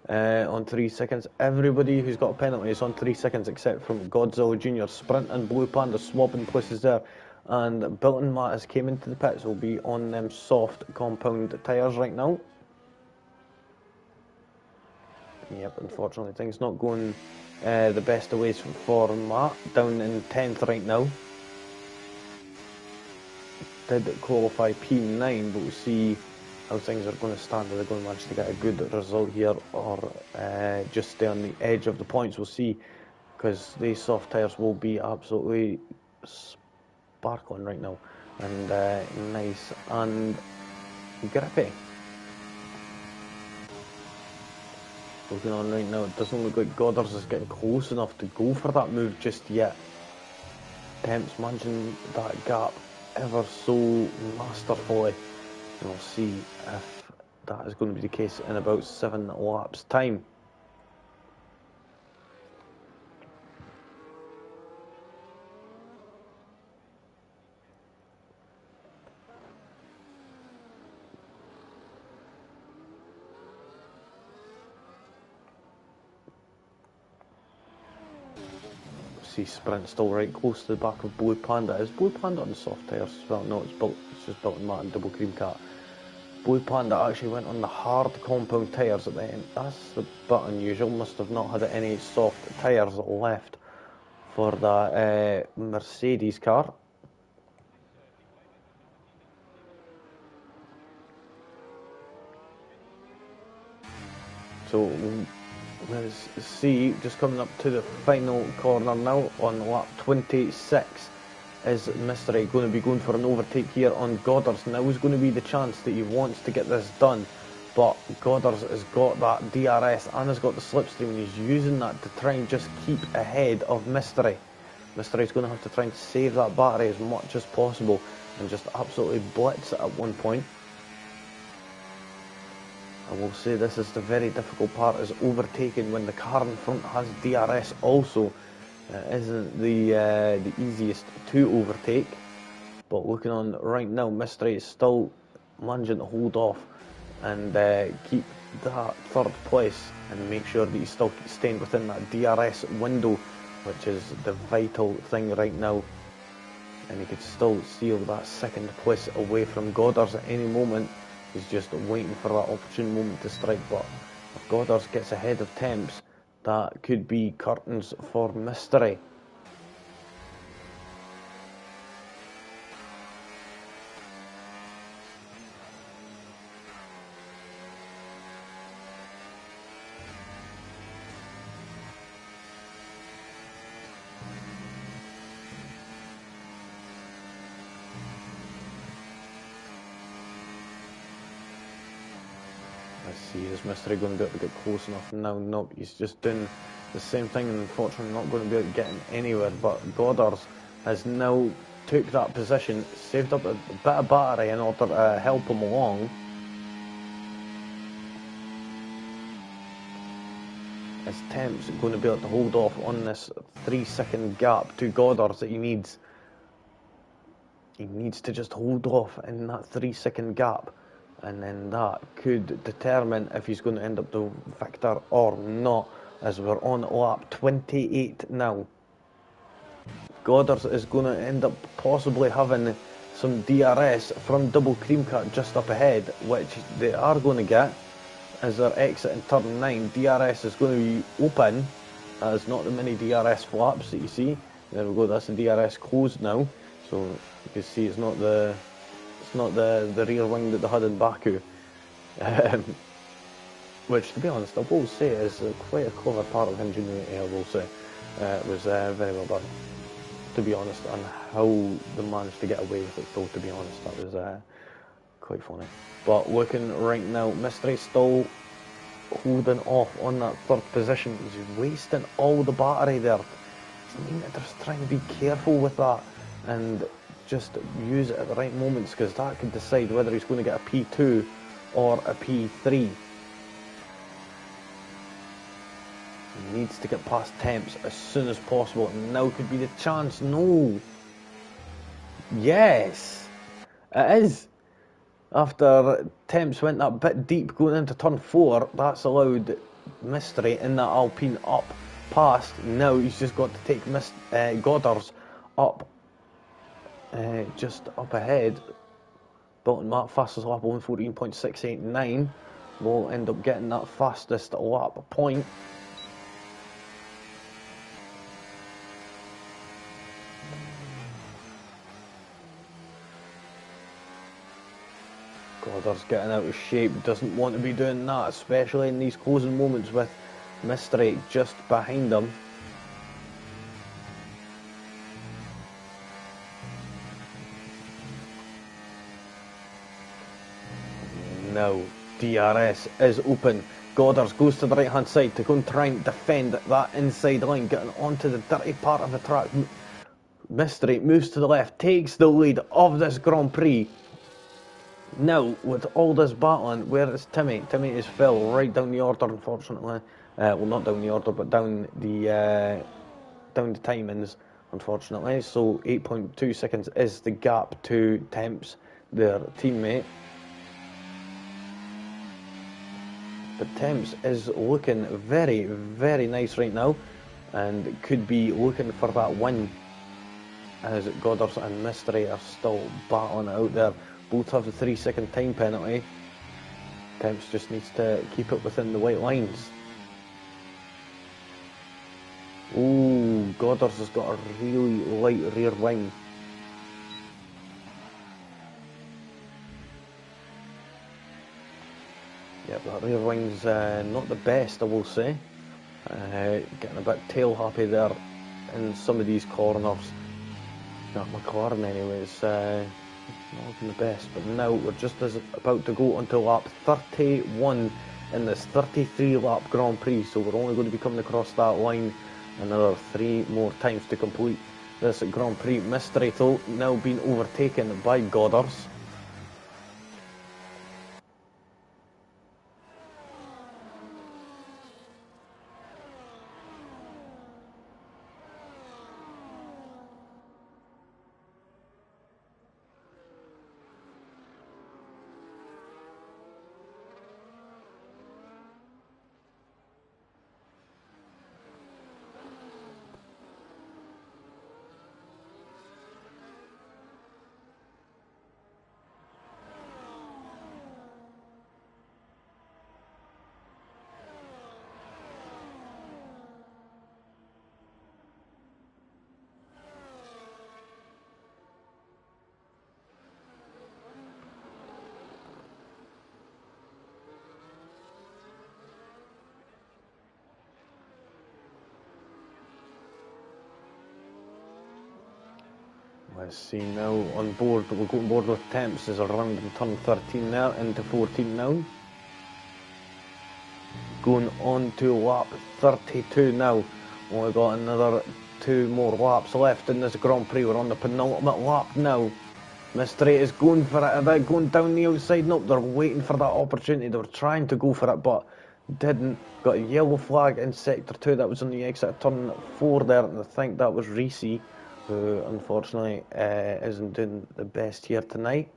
Speaker 1: on 3 seconds. Everybody who's got a penalty is on 3 seconds except from Godzilla Jr. Sprint and Blue Panda swapping places there. And Bilton Mattis came into the pits, will be on them soft compound tyres right now. Yep, unfortunately things not going the best of ways for Matt, down in 10th right now. Did qualify P9, but we'll see how things are going to stand. Are they going to manage to get a good result here, or just stay on the edge of the points? We'll see, because these soft tyres will be absolutely sparkling right now, and nice and grippy. Looking on right now, it doesn't look like Goddard's is getting close enough to go for that move just yet. Temps managing that gap ever so masterfully, and we'll see if that is going to be the case in about 7 laps time. See Sprint still right close to the back of Blue Panda. Is Blue Panda on the soft tyres as well? No, it's just built in matte and double cream cat. Blue Panda actually went on the hard compound tyres at the end. That's a bit unusual. Must have not had any soft tyres left for that Mercedes car. So let's see, just coming up to the final corner now on lap 26. Is Mystery going to be going for an overtake here on Goddard's? Now is going to be the chance that he wants to get this done, but Goddard's has got that DRS and has got the slipstream, and he's using that to try and just keep ahead of Mystery. Mystery's going to have to try and save that battery as much as possible and just absolutely blitz it at one point. I will say this is the very difficult part, is overtaking when the car in front has DRS also. Isn't the easiest to overtake, but looking on right now, Mystery is still managing to hold off and keep that third place and make sure that he's still staying within that DRS window, which is the vital thing right now. And he could still seal that second place away from Goddard's at any moment. He's just waiting for that opportune moment to strike, but if Goddard's gets ahead of Temps, that could be curtains for Mystery. Let's see, is Mystery going to be able to get close enough now? Nope, he's just doing the same thing and unfortunately not going to be able to get anywhere. But Goddard has now took that position, saved up a bit of battery in order to help him along. Is Temps going to be able to hold off on this 3-second gap to Goddard that he needs? He needs to just hold off in that 3-second gap, and then that could determine if he's going to end up the victor or not, as we're on lap 28 now. Goddard is going to end up possibly having some DRS from Double Cream Cut just up ahead, which they are going to get as they're exiting turn 9. DRS is going to be open. That is not the many DRS flaps that you see. There we go, that's the DRS closed now. So you can see it's not the rear wing that they had in Baku. Which, to be honest, I will say is quite a clever part of ingenuity, I will say. It was very well done, to be honest, and how they managed to get away with it, though, to be honest, that was quite funny. But looking right now, Mystery still holding off on that third position. He's wasting all the battery there. I mean, they're just trying to be careful with that. and just use it at the right moments, because that could decide whether he's going to get a P2 or a P3. He needs to get past Temps as soon as possible, and now could be the chance. No. Yes, it is. After Temps went that bit deep going into turn 4, that's allowed Mystery in that Alpine up past. Now he's just got to take Goddard's up, just up ahead. Built map fastest lap 1:14.689. Will end up getting that fastest lap point. Goddard's getting out of shape, doesn't want to be doing that, especially in these closing moments with Mystery just behind him. Now DRS is open. Goddard goes to the right hand side to go and try and defend that inside line, getting onto the dirty part of the track. Mystery moves to the left, takes the lead of this Grand Prix. Now, with all this battling, where is Timmy? Timmy is fell right down the order, unfortunately. Well, not down the order, but down the timings, unfortunately. So 8.2 seconds is the gap to Temps, their teammate. But Temps is looking very, very nice right now, and could be looking for that win, as Goddard and Mystery are still battling out there. Both have the 3-second time penalty. Temps just needs to keep it within the white lines. Ooh, Goddard has got a really light rear wing. Yep, that rear wing's not the best, I will say. Getting a bit tail happy there in some of these corners. Not McLaren anyways. Not looking the best, but now we're just about to go onto lap 31 in this 33 lap Grand Prix, so we're only going to be coming across that line another 3 more times to complete this Grand Prix. Mystery now being overtaken by Goddard's. Let's see now on board, we'll go on board with Temps as around in turn 13 there, into 14 now. Going on to lap 32 now. Only got another 2 more laps left in this Grand Prix. We're on the penultimate lap now. Mystery is going for it, are they going down the outside? Nope, they're waiting for that opportunity. They were trying to go for it, but didn't. Got a yellow flag in sector 2, that was on the exit of turn 4 there, and I think that was Reese, who unfortunately isn't doing the best here tonight.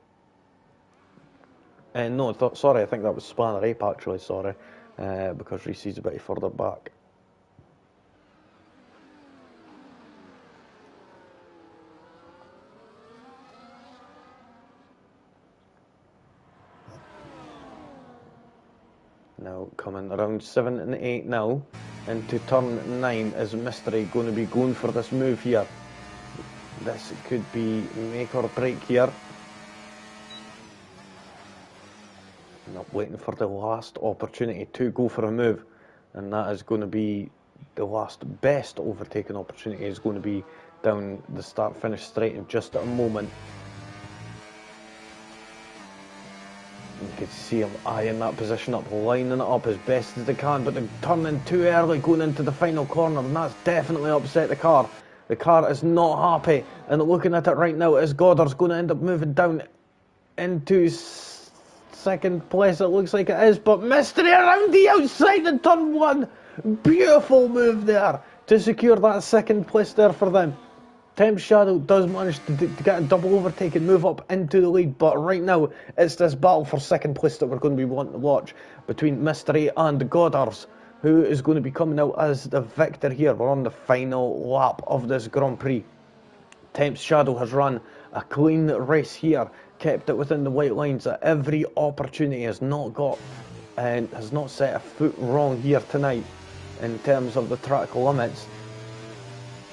Speaker 1: No, sorry, I think that was Spanner Ape actually, sorry, because Reese's a bit further back. Now coming around 7 and 8 now, into turn 9, is Mystery going to be going for this move here? This could be make or break here. Not waiting for the last opportunity to go for a move, and that is going to be the last best overtaking opportunity. Is going to be down the start finish straight in just a moment. You can see him eyeing that position up, lining it up as best as they can, but they're turning too early going into the final corner, and that's definitely upset the car. The car is not happy, and looking at it right now, is Goddard's going to end up moving down into second place? It looks like it is, but Mystery around the outside in turn 1. Beautiful move there to secure that second place there for them. Temp Shadow does manage to get a double overtake and move up into the lead, but right now it's this battle for second place that we're going to be wanting to watch between Mystery and Goddard's, who is going to be coming out as the victor here. We're on the final lap of this Grand Prix. Temp Shadow has run a clean race here, kept it within the white lines at every opportunity, has not got and has not set a foot wrong here tonight in terms of the track limits.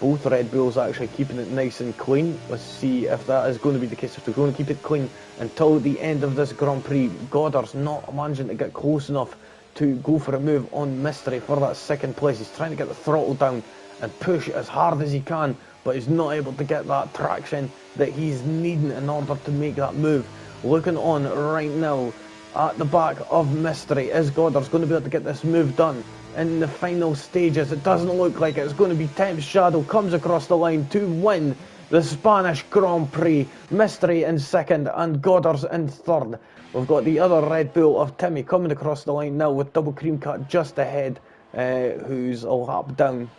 Speaker 1: Both Red Bulls actually keeping it nice and clean. Let's see if that is going to be the case. If they're going to keep it clean until the end of this Grand Prix. Goddard's not managing to get close enough to go for a move on Mystery for that second place. He's trying to get the throttle down and push as hard as he can, but he's not able to get that traction that he's needing in order to make that move. Looking on right now at the back of Mystery, is Goddard's going to be able to get this move done in the final stages? It doesn't look like it's going to be. Temp Shadow comes across the line to win the Spanish Grand Prix. Mystery in second and Goddard's in third. We've got the other Red Bull of Timmy coming across the line now with Double Cream Cut just ahead, who's a lap down.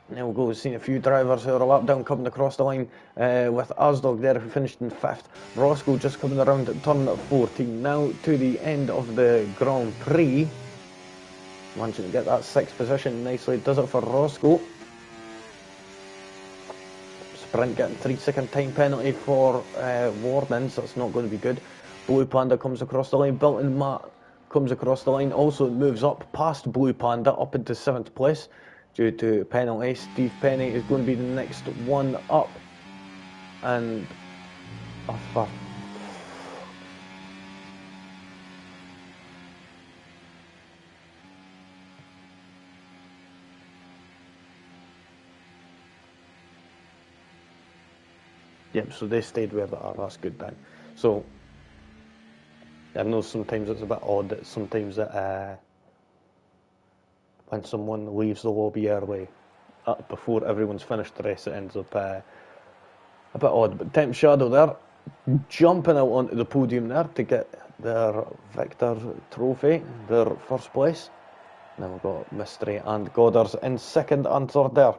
Speaker 1: Now we'll go. We've seen a few drivers who are a lap down coming across the line, with Asdog there who finished in 5th. Roscoe just coming around at turn 14. Now to the end of the Grand Prix. Managing to get that 6th position nicely. Does it for Roscoe. Sprint getting 3-second time penalty for warnings. That's not going to be good. Blue Panda comes across the line. Built-in Matt comes across the line. Also moves up past Blue Panda up into 7th place due to penalty. Steve Penny is going to be the next one up. And yep, so they stayed where they are. That's good then. So I know sometimes it's a bit odd that sometimes that when someone leaves the lobby early before everyone's finished the race, it ends up a bit odd. But Temp Shadow there, jumping out onto the podium there to get their Victor trophy, their first place. And then we've got Mystery and Goddard's in second and third there.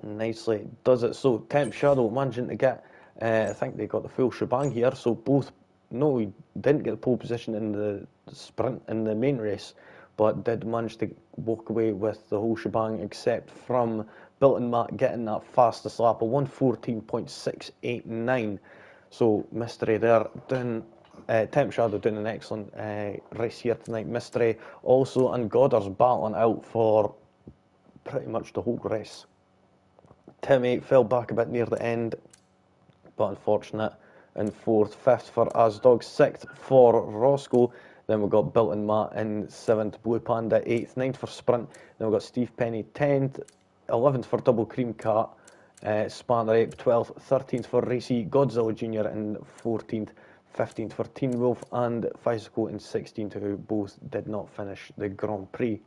Speaker 1: Nicely does it. So Temp Shadow managing to get, I think they got the full shebang here. So both, no, he didn't get the pole position in the sprint in the main race, but did manage to walk away with the whole shebang, except from Built-in Matt getting that fastest lap of 1:14.689. So Mystery there doing, Temp Shadow doing an excellent race here tonight. Mystery also and Goddard's battling out for pretty much the whole race. Timmy fell back a bit near the end, but unfortunate in 4th, 5th for Asdog, 6th for Roscoe. Then we've got Built-in Matt in 7th, Blue Panda 8th, 9th for Sprint. Then we've got Steve Penny 10th, 11th for Double Cream Cat, Spanner 8th, 12th, 13th for Racy, Godzilla Jr. in 14th, 15th for Teen Wolf, and Physical in 16th, who both did not finish the Grand Prix.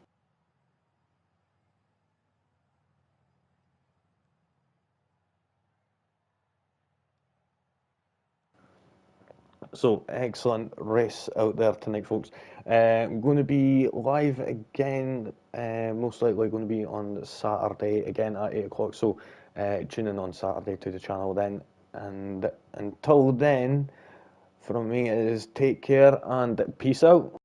Speaker 1: So, excellent race out there tonight, folks. I'm going to be live again, most likely going to be on Saturday again at 8 o'clock. So, tune in on Saturday to the channel then. And until then, from me it is take care and peace out.